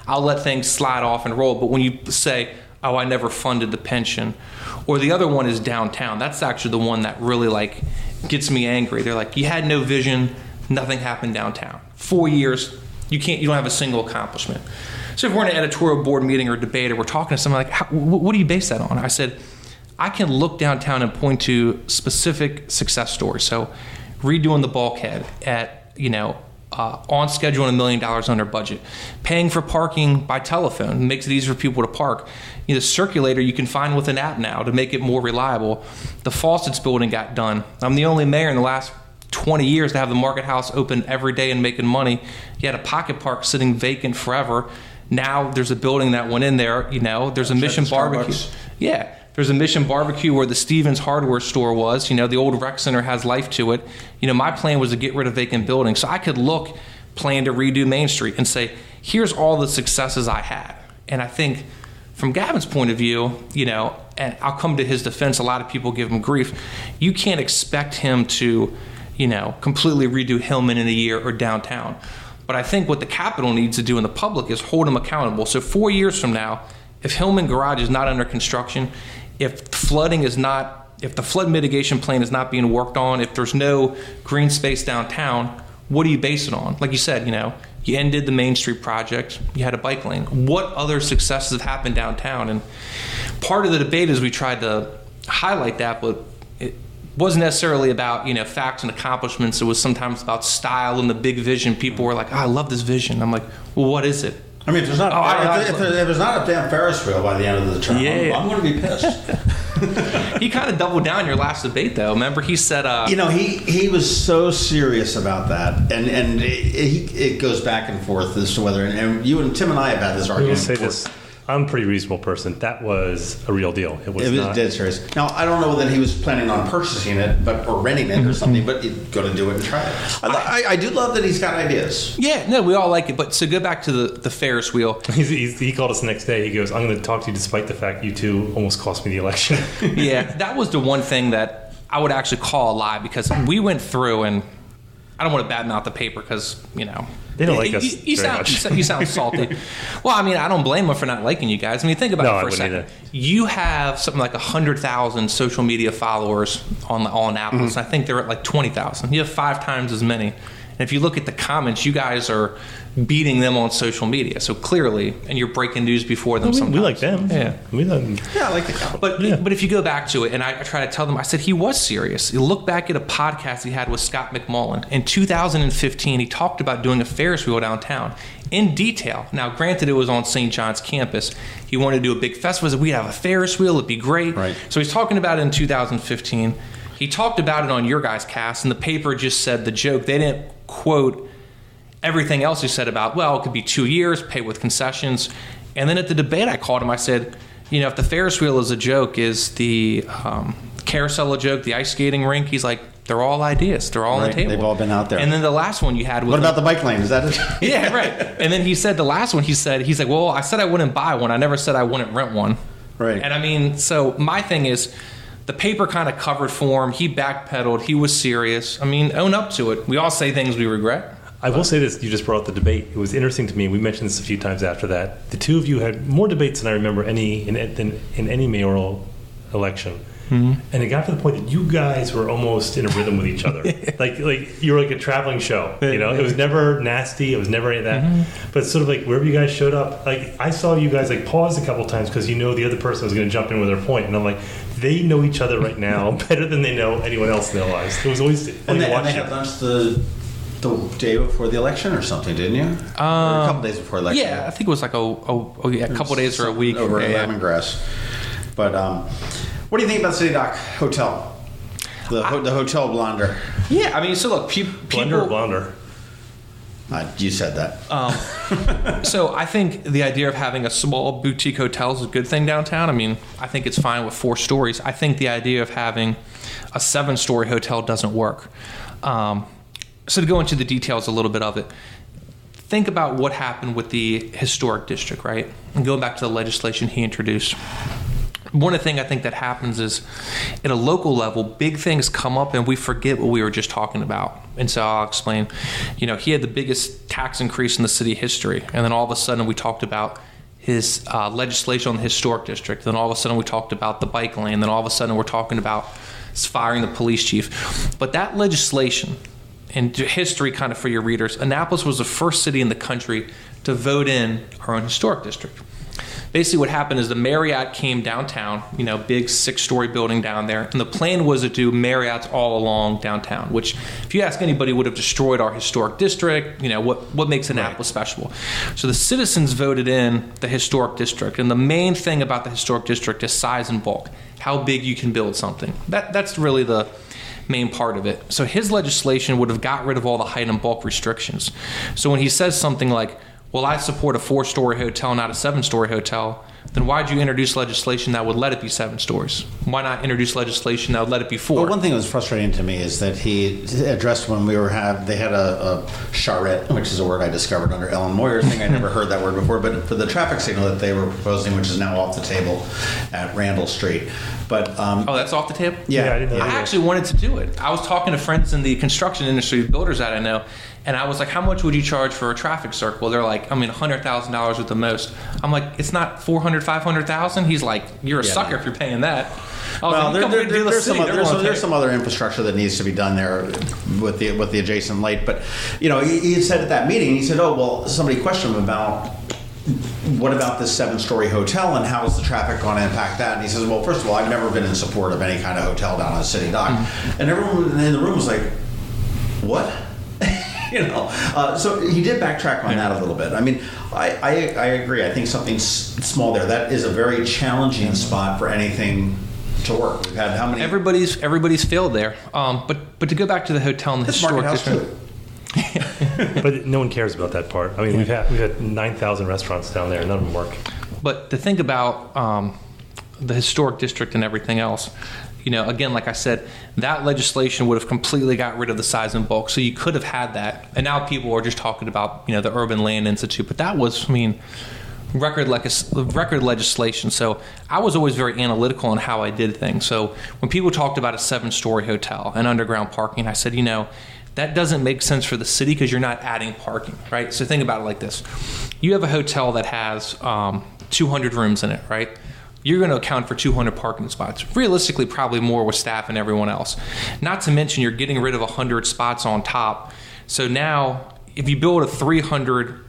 I'll let things slide off and roll, but when you say, I never funded the pension, or the other one is downtown, that's actually the one that really gets me angry. They're like, you had no vision, nothing happened downtown. 4 years, you don't have a single accomplishment. So if we're in an editorial board meeting or debate, or we're talking to someone like, what do you base that on? I said, I can look downtown and point to specific success stories. So redoing the bulkhead at, on schedule and $1 million under budget. Paying for parking by telephone makes it easier for people to park. The circulator you can find with an app now to make it more reliable. The faucets building got done. I'm the only mayor in the last 20 years to have the Market House open every day and making money. You had a pocket park sitting vacant forever. Now there's a building that went in there, there's a Mission Barbecue. Yeah. There's a Mission Barbecue where the Stevens hardware store was. The old rec center has life to it. My plan was to get rid of vacant buildings. So I could plan to redo Main Street and say, here's all the successes I had. And I think from Gavin's point of view, and I'll come to his defense, a lot of people give him grief. You can't expect him to, completely redo Hillman in a year or downtown. But I think what the Capitol needs to do in the public is hold him accountable. So 4 years from now, if Hillman Garage is not under construction, if the flood mitigation plan is not being worked on, if there's no green space downtown, what do you base it on? Like you said, you ended the Main Street project, you had a bike lane. What other successes have happened downtown? And part of the debate is we tried to highlight that, but it wasn't necessarily about, facts and accomplishments. It was sometimes about style and the big vision. People were like, I love this vision. I'm like, well, what is it? I mean, if there's not if there's not a damn Ferris wheel by the end of the term, I'm going to be pissed. He kind of doubled down in your last debate, though. Remember, he said, he was so serious about that, and it goes back and forth as to whether, and you and Tim and I have had this argument. Say this. I'm a pretty reasonable person. That was a real deal. It was dead serious. Now, I don't know that he was planning on purchasing it, or renting it or something, but he's going to do it and try it. I do love that he's got ideas. Yeah, no, we all like it. But so go back to the Ferris wheel. He called us the next day. He goes, I'm going to talk to you despite the fact you two almost cost me the election. Yeah, that was the one thing that I would actually call a lie, because we went through, and I don't want to badmouth the paper because, they don't like us very much. You sound salty. Well, I mean, I don't blame them for not liking you guys. I mean, think about it for a second. Either. You have something like 100,000 social media followers on Annapolis. Mm-hmm. I think they're at like 20,000. You have 5 times as many. And if you look at the comments, you guys are beating them on social media. So clearly, and you're breaking news before them sometimes. We like them. Yeah. We like them. Yeah, I like the comment. But if you go back to it, and I try to tell them, I said he was serious. You look back at a podcast he had with Scott McMullen. In 2015, he talked about doing a Ferris wheel downtown in detail. Now, granted, it was on St. John's campus. He wanted to do a big festival. He said, we'd have a Ferris wheel. It'd be great. Right. So he's talking about it in 2015. He talked about it on your guys' cast, and the paper just said the joke. They didn't quote everything else he said about, well, it could be 2 years, pay with concessions. And then at the debate, I called him. I said, if the Ferris wheel is a joke, is the carousel a joke, the ice skating rink? He's like, they're all ideas. They're all on the table. They've all been out there. And then the last one you had was... What about the bike lane? Is that it? Yeah, right. And then he said the last one, he's like, well, I said I wouldn't buy one. I never said I wouldn't rent one. Right. And I mean, so my thing is, the paper kind of covered for him. He backpedaled. He was serious. I mean, own up to it. We all say things we regret. I will say this. You just brought up the debate. It was interesting to me. We mentioned this a few times after that. The two of you had more debates than I remember in any mayoral election. Mm-hmm. And it got to the point that you guys were almost in a rhythm with each other. like you were like a traveling show. It was never nasty. It was never any of that. Mm-hmm. But sort of like wherever you guys showed up, like I saw you guys like pause a couple times because the other person was going to jump in with their point, and I'm like, they know each other right now better than they know anyone else in their lives. It was always and they had lunch the day before the election or something, didn't you? Or a couple days before election. Yeah, I think it was like a couple days or a week over at Lemongrass. But what do you think about City Dock Hotel? The Hotel Blonder. Yeah, I mean, so look, people... Blender or Blonder? You said that. So I think the idea of having a small boutique hotel is a good thing downtown. I mean, I think it's fine with 4 stories. I think the idea of having a 7-story hotel doesn't work. So to go into the details a little bit of it, think about what happened with the historic district, right? And going back to the legislation he introduced. One of the things I think that happens is at a local level, big things come up and we forget what we were just talking about. And so I'll explain. He had the biggest tax increase in the city history. And then all of a sudden we talked about his legislation on the historic district. Then all of a sudden we talked about the bike lane. Then all of a sudden we're talking about firing the police chief. But that legislation, and history kind of for your readers, Annapolis was the first city in the country to vote in our own historic district. Basically what happened is the Marriott came downtown, big 6-story building down there, and the plan was to do Marriotts all along downtown, which if you ask anybody would have destroyed our historic district, what makes Annapolis special. So the citizens voted in the historic district, and the main thing about the historic district is size and bulk, how big you can build something. That's really the main part of it. So his legislation would have got rid of all the height and bulk restrictions. So when he says something like, well, I support a 4-story hotel, not a 7-story hotel, then why'd you introduce legislation that would let it be 7 stories? Why not introduce legislation that would let it be 4? Well, one thing that was frustrating to me is that he addressed when they had a charrette, which is a word I discovered under Ellen Moyer's thing. I never heard that word before, but for the traffic signal that they were proposing, which is now off the table at Randall Street. But that's off the table? Yeah, I didn't know. I actually wanted to do it. I was talking to friends in the construction industry, builders that I know, and I was like, how much would you charge for a traffic circle? They're like, $100,000 at the most. I'm like, it's not $400,000 $400,000, $500,000, he's like, you're a sucker if you're paying that. Well, there's some other infrastructure that needs to be done there with the adjacent lake. But he said at that meeting, he said, "Oh well," somebody questioned him about what about this 7-story hotel and how is the traffic going to impact that? And he says, "Well, first of all, I've never been in support of any kind of hotel down on the city dock." And everyone in the room was like, "What?" So he did backtrack on that a little bit. I mean, I agree. I think something small there. That is a very challenging spot for anything to work. We've had how many? Everybody's failed there. But to go back to the hotel in the historic district. But no one cares about that part. I mean, we've had 9,000 restaurants down there, none of them work. But to think about the historic district and everything else, again, like I said, that legislation would have completely got rid of the size and bulk. So you could have had that. And now people are just talking about, the Urban Land Institute. But that was, record legislation. So I was always very analytical on how I did things. So when people talked about a 7-story hotel and underground parking, I said, that doesn't make sense for the city because you're not adding parking, right? So think about it like this. You have a hotel that has 200 rooms in it, right? You're going to account for 200 parking spots. Realistically, probably more with staff and everyone else. Not to mention you're getting rid of 100 spots on top. So now if you build a 300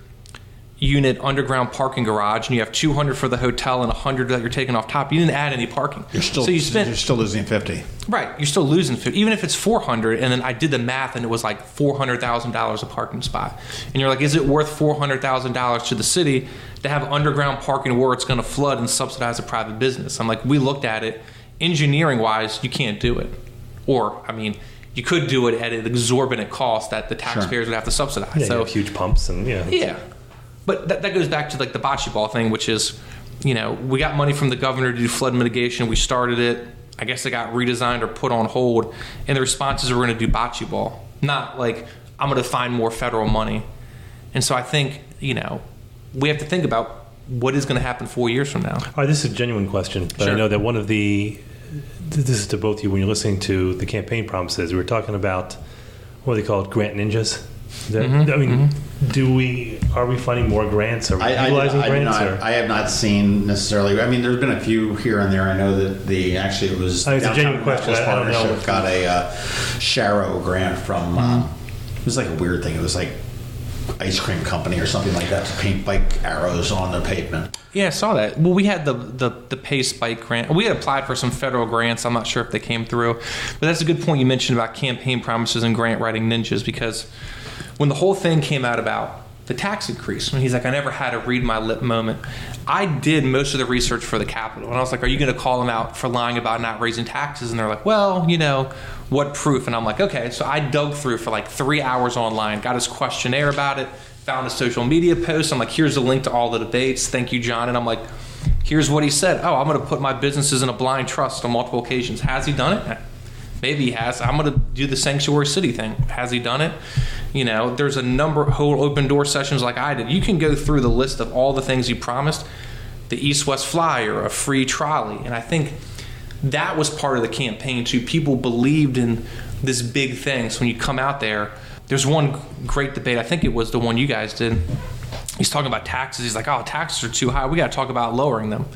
unit underground parking garage and you have 200 for the hotel and 100 that you're taking off top, you didn't add any parking. You're still losing 50. Right, you're still losing 50. Even if it's 400, and then I did the math and it was like $400,000 a parking spot. And you're like, is it worth $400,000 to the city to have underground parking where it's going to flood and subsidize a private business? I'm like, we looked at it. Engineering wise, you can't do it. Or, you could do it at an exorbitant cost that the taxpayers would have to subsidize. Yeah, so huge pumps and yeah. But that goes back to like the bocce ball thing, which is, we got money from the governor to do flood mitigation. We started it. I guess it got redesigned or put on hold. And the response is we're going to do bocce ball. Not like I'm going to find more federal money. And so I think, we have to think about what is going to happen 4 years from now. All right, this is a genuine question. But sure. I know that this is to both of you when you're listening to the campaign promises. We were talking about, what do they call it, grant ninjas? Are we finding more grants? Are we utilizing grants? I have not seen necessarily. There's been a few here and there. I know that it was. It's a genuine question. I don't know. Got a Sharrow grant from. It was like a weird thing. It was like ice cream company or something like that to paint bike arrows on the pavement. Yeah, I saw that. Well, we had the Pace Bike grant. We had applied for some federal grants. I'm not sure if they came through. But that's a good point you mentioned about campaign promises and grant writing ninjas, because when the whole thing came out about the tax increase, when he's like, I never had a read my lip moment, I did most of the research for the Capitol. And I was like, are you going to call them out for lying about not raising taxes? And they're like, well, what proof? And I'm like, okay. So I dug through for like 3 hours online, got his questionnaire about it, found a social media post. I'm like, here's the link to all the debates. Thank you, John. And I'm like, here's what he said. Oh, I'm going to put my businesses in a blind trust on multiple occasions. Has he done it? Maybe he has. I'm going to do the sanctuary city thing. Has he done it? There's a number of whole open door sessions like I did. You can go through the list of all the things he promised. The East-West Flyer, a free trolley. And I think that was part of the campaign too. People believed in this big thing. So when you come out there's one great debate. I think it was the one you guys did. He's talking about taxes. He's like, oh, taxes are too high. We got to talk about lowering them.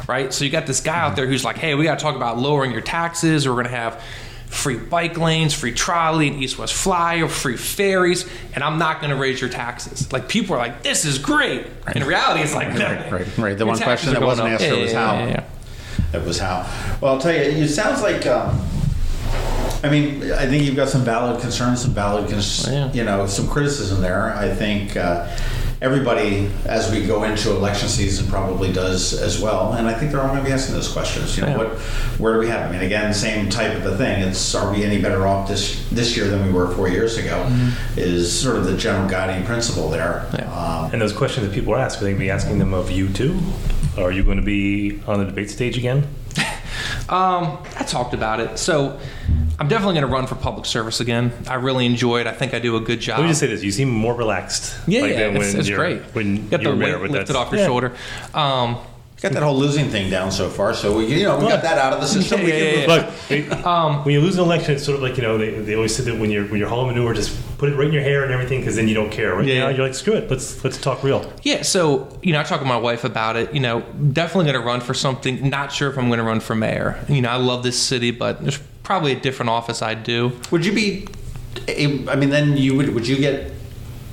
Right? So you got this guy out there who's like, hey, we got to talk about lowering your taxes. We're going to have free bike lanes, free trolley, and East-West Flyer, free ferries, and I'm not going to raise your taxes. Like, people are like, this is great. Right. In reality, it's like, no. Right. The one question that wasn't answered was how. Yeah. It was how. Well, I'll tell you, it sounds like, I think you've got some valid concerns, some criticism there. I think everybody, as we go into election season, probably does as well. And I think they're all going to be asking those questions. Where do we have? Again, same type of a thing. Are we any better off this year than we were 4 years ago? Is sort of the general guiding principle there. Yeah. And those questions that people ask, are they going to be asking them of you too? Are you going to be on the debate stage again? I talked about it. So I'm definitely going to run for public service again. I really enjoy it. I think I do a good job. Let me just say this. You seem more relaxed. Yeah, it's great. When you got the weight lifted off your shoulder. Got that whole losing thing down so far, so we got that out of the system. Look, when you lose an election, it's sort of like they always said that when you're hauling manure, just put it right in your hair and everything, because then you don't care. Right now, you're like, screw it. Let's talk real. Yeah. So, I talk to my wife about it. Definitely going to run for something. Not sure if I'm going to run for mayor. I love this city, but there's probably a different office I'd do. Would you be? Then would you get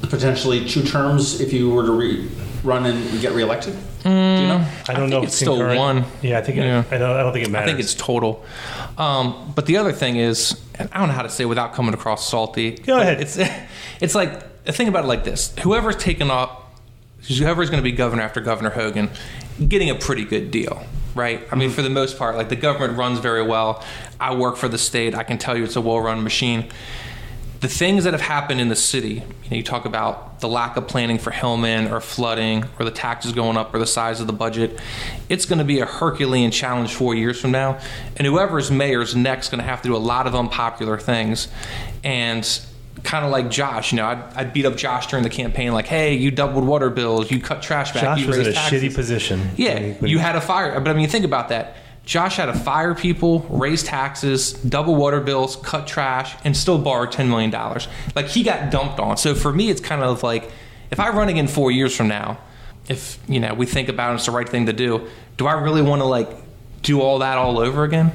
potentially 2 terms if you were to run and get reelected? Do you know? I don't know if it's still one. Yeah, I think I don't think it matters. I think it's total. But the other thing is, and I don't know how to say it without coming across salty. Go ahead. It's like, think about it like this: whoever's going to be governor after Governor Hogan, getting a pretty good deal, right? I mean, for the most part, like, the government runs very well. I work for the state. I can tell you it's a well-run machine. The things that have happened in the city, you talk about the lack of planning for Hillman or flooding or the taxes going up or the size of the budget. It's going to be a Herculean challenge 4 years from now. And whoever's mayor is next is going to have to do a lot of unpopular things. And kind of like Josh, I'd beat up Josh during the campaign, like, hey, you doubled water bills, you cut trash back, Josh you was in raised a taxes. shitty position. Yeah, you had to fire. But I mean, think about that. Josh had to fire people, raise taxes, double water bills, cut trash, and still borrow $10 million. Like, he got dumped on. So for me, it's kind of like, if I run again 4 years from now, if, we think about it's the right thing to do I really want to, do all that all over again?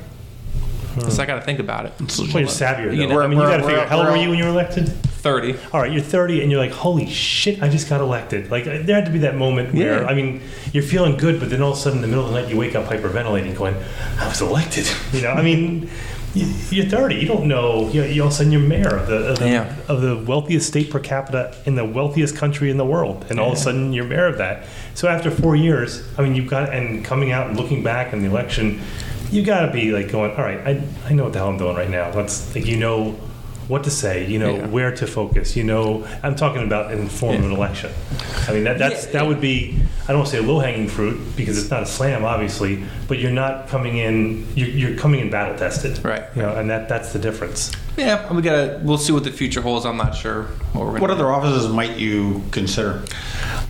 So I got to think about it. Well, you're savvier, though. You got to figure, how old were you when you were elected? 30. All right, you're 30, and you're like, holy shit, I just got elected. Like, there had to be that moment where, you're feeling good, but then all of a sudden, in the middle of the night, you wake up hyperventilating, going, I was elected. You're 30. You don't know. You all of a sudden, you're mayor of the wealthiest state per capita in the wealthiest country in the world, and all of a sudden, you're mayor of that. So after 4 years, you've got, and coming out and looking back in the election, you got to be like going, all right, I know what the hell I'm doing right now. Let's, what to say, where to focus, I'm talking about in the form of an election. That would be, I don't want to say low-hanging fruit, because it's not a slam, obviously, but you're not coming in, you're coming in battle tested. Right. And that's the difference. Yeah, we'll see what the future holds. I'm not sure what other offices might you consider?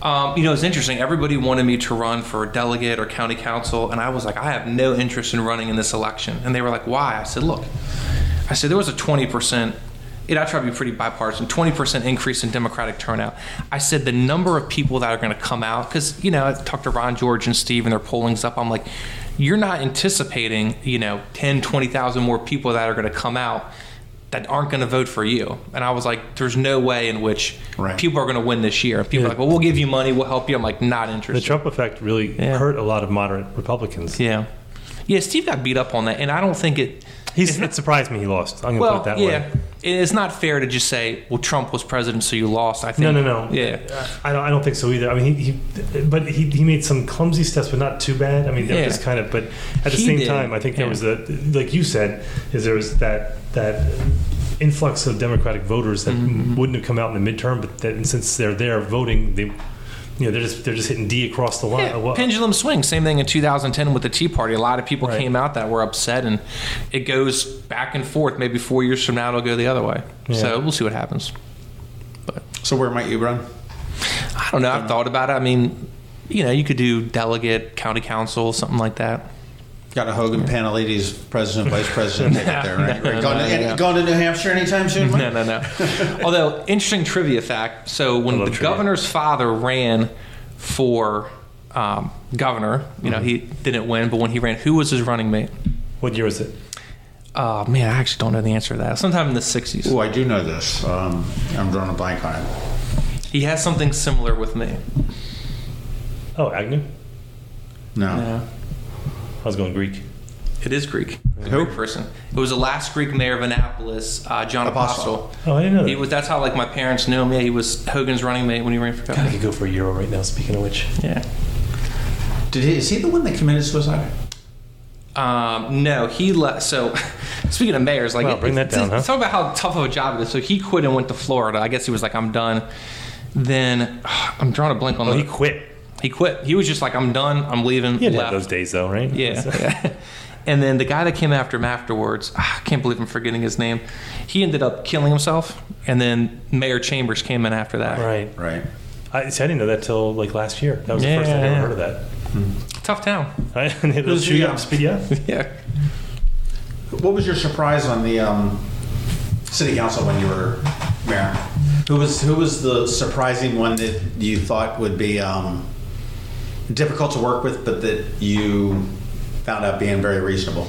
It's interesting. Everybody wanted me to run for delegate or county council, and I was like, I have no interest in running in this election. And they were like, why? I said, look, there was a 20%, I try to be pretty bipartisan, 20% increase in Democratic turnout. I said the number of people that are going to come out, because, I talked to Ron, George, and Steve, and their polling's up. I'm like, you're not anticipating, 10, 20,000 more people that are going to come out that aren't going to vote for you. And I was like, there's no way in which people are going to win this year. People are like, well, we'll give you money, we'll help you. I'm like, not interested. The Trump effect really hurt a lot of moderate Republicans. Yeah, Steve got beat up on that, and I don't think it surprised me he lost. I'm going to put it that way. It's not fair to just say, well, Trump was president, so you lost. I think. No. Yeah. I don't think so either. He made some clumsy steps, but not too bad. They were just kind of, but at the same time, I think there was like you said, there was that influx of Democratic voters that wouldn't have come out in the midterm, but since they're there voting, they're just hitting D across the line. Yeah, pendulum swing. Same thing in 2010 with the Tea Party. A lot of people came out that were upset, and it goes back and forth. Maybe 4 years from now, it'll go the other way. Yeah. So we'll see what happens. So where might you run? I don't know. I've thought about it. You could do delegate, county council, something like that. Got a Hogan Pantelides president, vice president ticket there, right? Going to New Hampshire anytime soon? No. Although, interesting trivia fact. So when the governor's father ran for governor, he didn't win, but when he ran, who was his running mate? What year was it? I actually don't know the answer to that. Sometime in the 60s. Oh, I do know this. I'm drawing a blank on it. He has something similar with me. Oh, Agnew? No. I was going Greek. It is Greek. Who? Greek person. It was the last Greek mayor of Annapolis, John Apostle. Oh, I didn't know that. That's how my parents knew him. Yeah, he was Hogan's running mate when he ran for governor. God, I could go for a Euro right now, speaking of which. Yeah. Is he the one that committed suicide? No, he left. So, speaking of mayors, bring that down, huh? Talk about how tough of a job it is. So he quit and went to Florida. I guess he was like, I'm done. Then, I'm drawing a blank on he quit. He quit. He was just like, I'm done. I'm leaving. He had those days, though, right? Yeah. And then the guy that came after him afterwards, I can't believe I'm forgetting his name. He ended up killing himself. And then Mayor Chambers came in after that. Right. I didn't know that till last year. That was the first time I ever heard of that. Tough town. Right? It was speed up. Yeah. What was your surprise on the city council when you were Mayor, who was the surprising one that you thought would be difficult to work with, but that you found out being very reasonable?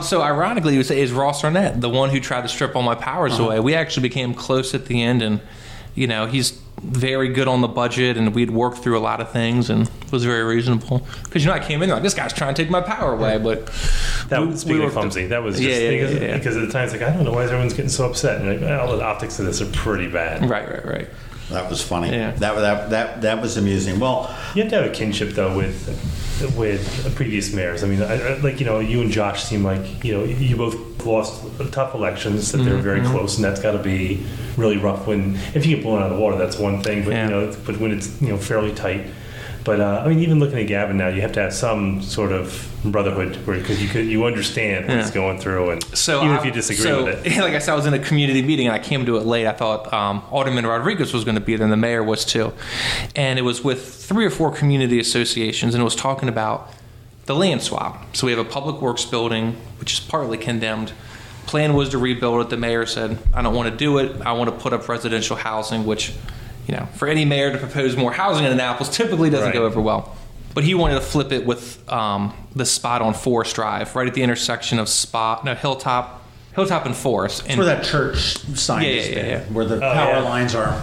So ironically, is Ross Arnett, the one who tried to strip all my powers away. We actually became close at the end, and he's very good on the budget, and we'd worked through a lot of things, and was very reasonable. Because I came in there like, this guy's trying to take my power away, but that was clumsy. That was just because at the time it's like, I don't know why everyone's getting so upset, and like, well, the optics of this are pretty bad. Right. That was funny. Yeah. That was amusing. Well, you have to have a kinship though with previous mayors. I mean, you and Josh seem like you both lost tough elections that they were very close, and that's got to be really rough. If you get blown out of the water, that's one thing, but but when it's fairly tight. But even looking at Gavin now, you have to have some sort of brotherhood because you understand what he's going through, and so even if you disagree with it. Like I said, I was in a community meeting and I came to it late. I thought Alderman Rodriguez was going to be there, and the mayor was too. And it was with 3 or 4 community associations, and it was talking about the land swap. So we have a public works building, which is partly condemned. Plan was to rebuild it. The mayor said, I don't want to do it. I want to put up residential housing, which for any mayor to propose more housing in Annapolis typically doesn't go over well. But he wanted to flip it with the spot on Forest Drive, right at the intersection of Hilltop and Forest. It's where that church sign is, where the power lines are.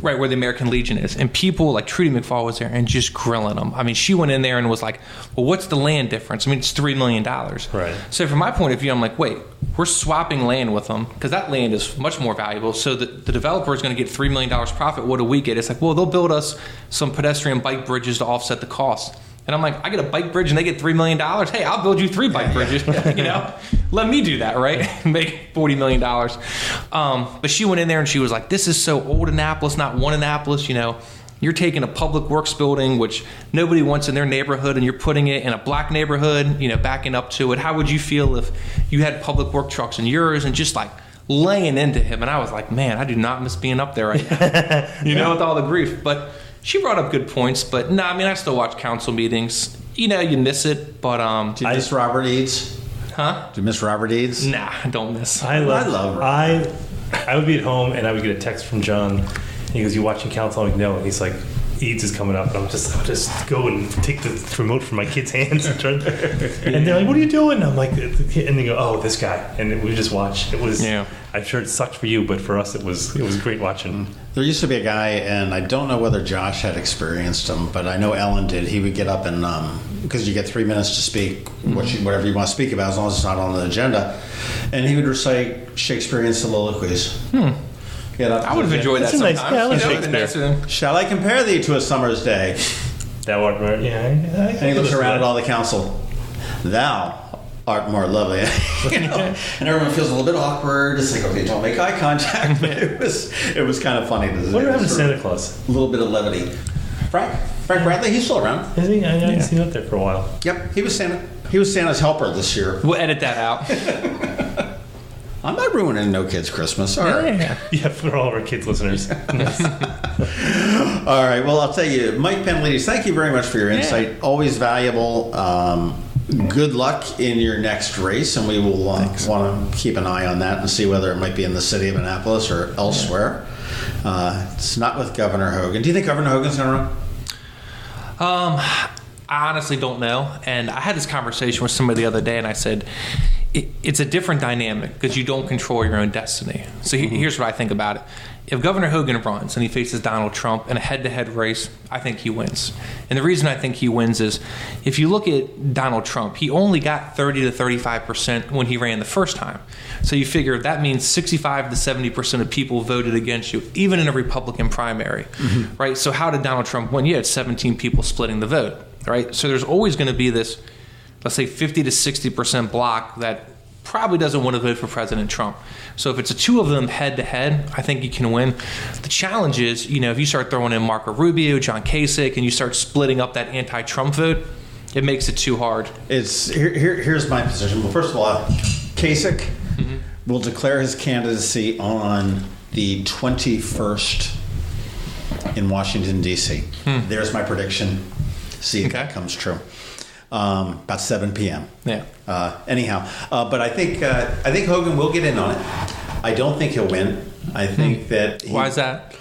Right, where the American Legion is. And people like Trudy McFall was there and just grilling them. I mean, she went in there and was like, well, what's the land difference? I mean, it's $3 million. Right. So from my point of view, I'm like, wait, we're swapping land with them because that land is much more valuable. So the developer is going to get $3 million profit. What do we get? It's like, well, they'll build us some pedestrian bike bridges to offset the cost. And I'm like, I get a bike bridge and they get $3 million. Hey, I'll build you 3 bike bridges. Let me do that, right? Make $40 million. But she went in there and she was like, this is so old Annapolis, not one Annapolis. You're taking a public works building, which nobody wants in their neighborhood, and you're putting it in a black neighborhood, backing up to it. How would you feel if you had public work trucks in yours and just like laying into him? And I was like, man, I do not miss being up there right now, with all the grief. But she brought up good points, but I still watch council meetings. You miss it, but... Do you miss Robert Eads? Huh? Do you miss Robert Eads? Nah, I don't miss. I love Robert. I would be at home, and I would get a text from John. And he goes, you watching council? I'm like, no. And he's like, Eads is coming up. And I'll just go and take the remote from my kids' hands. And they're like, what are you doing? And I'm like, and they go, oh, this guy. And we just watch. It was... Yeah. I'm sure it sucked for you, but for us, it was great watching. There used to be a guy, and I don't know whether Josh had experienced him, but I know Ellen did. He would get up and, because you get 3 minutes to speak, whatever you want to speak about, as long as it's not on the agenda, and he would recite Shakespearean soliloquies. Get up. I would have enjoyed that sometimes. Shall I compare thee to a summer's day? That one, right? Yeah. And he looks around at all the council. Thou art more lovely. And everyone feels a little bit awkward. It's like, okay, don't make eye contact. But it was kind of funny. What happened to Santa Claus? A little bit of levity. Frank Bradley, he's still around. Is he? I haven't seen him up there for a while. Yep, he was Santa. He was Santa's helper this year. We'll edit that out. I'm not ruining no kids' Christmas. All right. Yeah, for all of our kids listeners. All right. Well, I'll tell you, Mike Pantelides, thank you very much for your insight. Always valuable. Good luck in your next race, and we will want to keep an eye on that and see whether it might be in the city of Annapolis or elsewhere. It's not with Governor Hogan. Do you think Governor Hogan's going to run? I honestly don't know. And I had this conversation with somebody the other day, and I said, it's a different dynamic because you don't control your own destiny. So here's what I think about it. If Governor Hogan runs and he faces Donald Trump in a head-to-head race, I think he wins. And the reason I think he wins is if you look at Donald Trump, he only got 30 to 35% when he ran the first time. So you figure that means 65 to 70% of people voted against you, even in a Republican primary, right? So how did Donald Trump win? You had 17 people splitting the vote, right? So there's always going to be this, let's say 50 to 60% block that probably doesn't want to vote for President Trump. So if it's the two of them head-to-head, I think you can win. The challenge is, if you start throwing in Marco Rubio, John Kasich, and you start splitting up that anti-Trump vote, it makes it too hard. Here's my position. Well, first of all, Kasich will declare his candidacy on the 21st in Washington, D.C. There's my prediction. See if that comes true. About 7 p.m. Yeah. Anyhow, but I think Hogan will get in on it. I don't think he'll win. I think that... Why is that?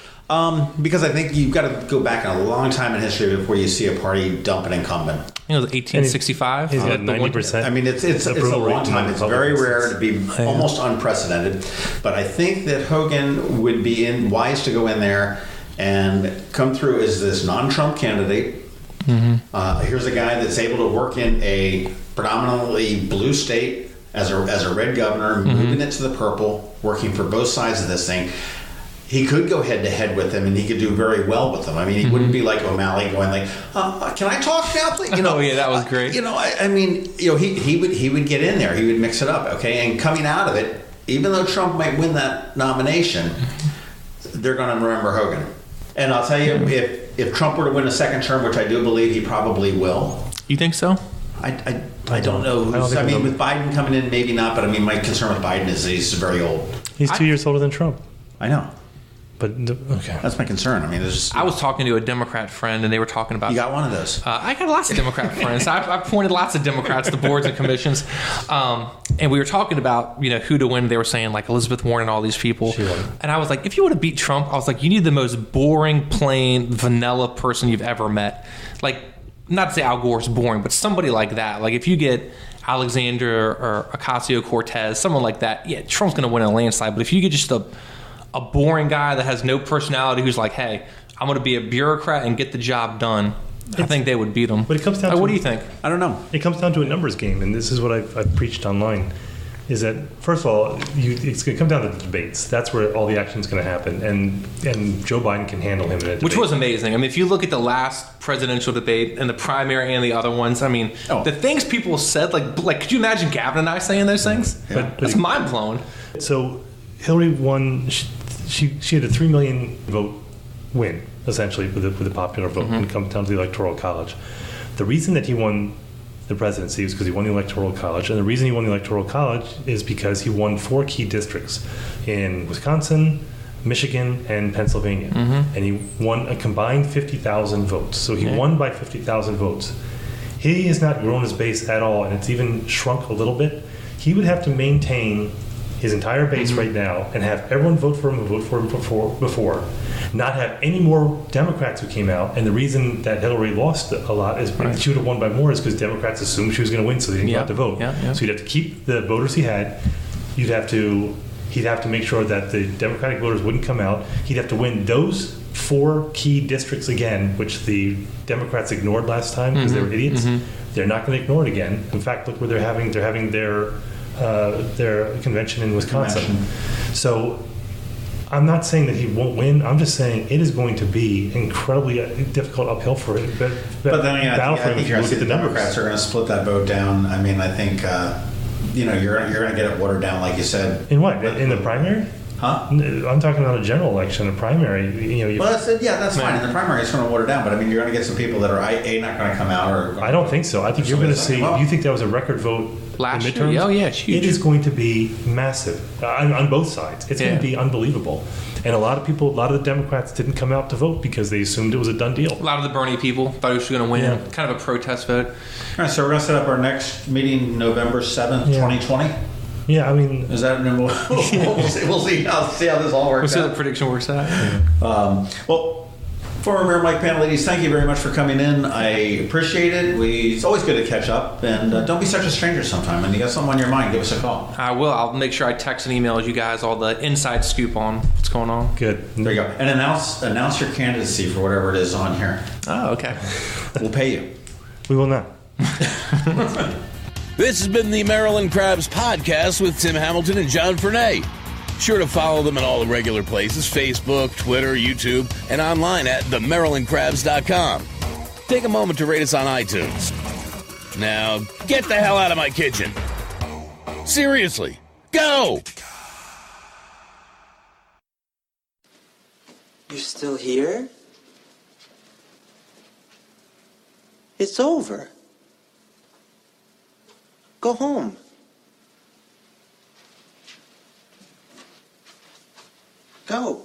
Because I think you've got to go back in a long time in history before you see a party dump an incumbent. It was 1865. He's got 90%. I mean, it's a long time. It's very rare to be almost unprecedented. But I think that Hogan would be wise to go in there and come through as this non-Trump candidate. Here's a guy that's able to work in a predominantly blue state as a red governor, moving it to the purple, working for both sides of this thing. He could go head to head with him, and he could do very well with them. I mean, he wouldn't be like O'Malley going like, "Can I talk now, please?" You know, oh yeah, that was great. You know, I mean, you know, he would get in there, he would mix it up, okay. And coming out of it, even though Trump might win that nomination, they're going to remember Hogan. And I'll tell you, if Trump were to win a second term, which I do believe he probably will. You think so? I don't know. I mean, with Biden coming in, maybe not. But I mean, my concern with Biden is he's very old. He's 2 years older than Trump. I know. But okay, that's my concern. I mean, I was talking to a Democrat friend, and they were talking about. You got one of those? I got lots of Democrat friends. I've appointed lots of Democrats to boards and commissions, and we were talking about who to win. They were saying like Elizabeth Warren and all these people, and I was like, if you would have beat Trump, I was like, you need the most boring, plain, vanilla person you've ever met. Like, not to say Al Gore's boring, but somebody like that. Like if you get Alexander or Ocasio-Cortez, someone like that, yeah, Trump's going to win a landslide. But if you get just a boring guy that has no personality who's like, hey, I'm going to be a bureaucrat and get the job done, I think they would beat him. But it comes down to... What do you think? I don't know. It comes down to a numbers game, and this is what I've preached online, is that, first of all, it's going to come down to the debates. That's where all the action is going to happen, and Joe Biden can handle him in a debate. Which was amazing. I mean, if you look at the last presidential debate and the primary and the other ones, I mean, the things people said, like could you imagine Gavin and I saying those things? Yeah. But that's mind-blowing. So Hillary won... She had a 3 million vote win, essentially, with the popular vote when it comes down to the Electoral College. The reason that he won the presidency was because he won the Electoral College, and the reason he won the Electoral College is because he won 4 key districts in Wisconsin, Michigan, and Pennsylvania. And he won a combined 50,000 votes. So he won by 50,000 votes. He has not grown his base at all, and it's even shrunk a little bit. He would have to maintain his entire base right now and have everyone vote for him who voted for him before, not have any more Democrats who came out. And the reason that Hillary lost a lot is she would have won by more is because Democrats assumed she was going to win, so they didn't go out to vote. So you'd have to keep the voters he had. He'd have to make sure that the Democratic voters wouldn't come out. He'd have to win those 4 key districts again, which the Democrats ignored last time because they were idiots. They're not going to ignore it again. In fact, look where they're having their convention in Wisconsin. So I'm not saying that he won't win. I'm just saying it is going to be incredibly difficult uphill for it. But then again, I think if you look at the Democrats are going to split that vote down. I mean, I think you're going to get it watered down, like you said. In what? In the primary? Huh? I'm talking about a general election, a primary. Well, that's fine. In the primary, it's going to water down. But I mean, you're going to get some people that are not going to come out. Or I don't think so. I think you're going to see. You think that was a record vote last in midterms? year? Oh yeah, it's huge. It is going to be massive on both sides. It's going to be unbelievable. And a lot of the Democrats didn't come out to vote because they assumed it was a done deal. A lot of the Bernie people thought he was going to win. Kind of a protest vote. All right, so we're going to set up our next meeting November 7th, 2020. Yeah, I mean, is that? We'll see how this all works. We'll see how the prediction works out. Well, former Mayor Mike Pantelides, thank you very much for coming in. I appreciate it. It's always good to catch up, and don't be such a stranger sometime. And you got something on your mind, give us a call. I will. I'll make sure I text and email you guys all the inside scoop on what's going on. Good. There you go. And announce your candidacy for whatever it is on here. Oh, okay. We'll pay you. We will not. This has been the Maryland Crabs Podcast with Tim Hamilton and John Fernay. Sure to follow them in all the regular places, Facebook, Twitter, YouTube, and online at themarylandcrabs.com. Take a moment to rate us on iTunes. Now, get the hell out of my kitchen. Seriously, go! You're still here? It's over. Go home. Go.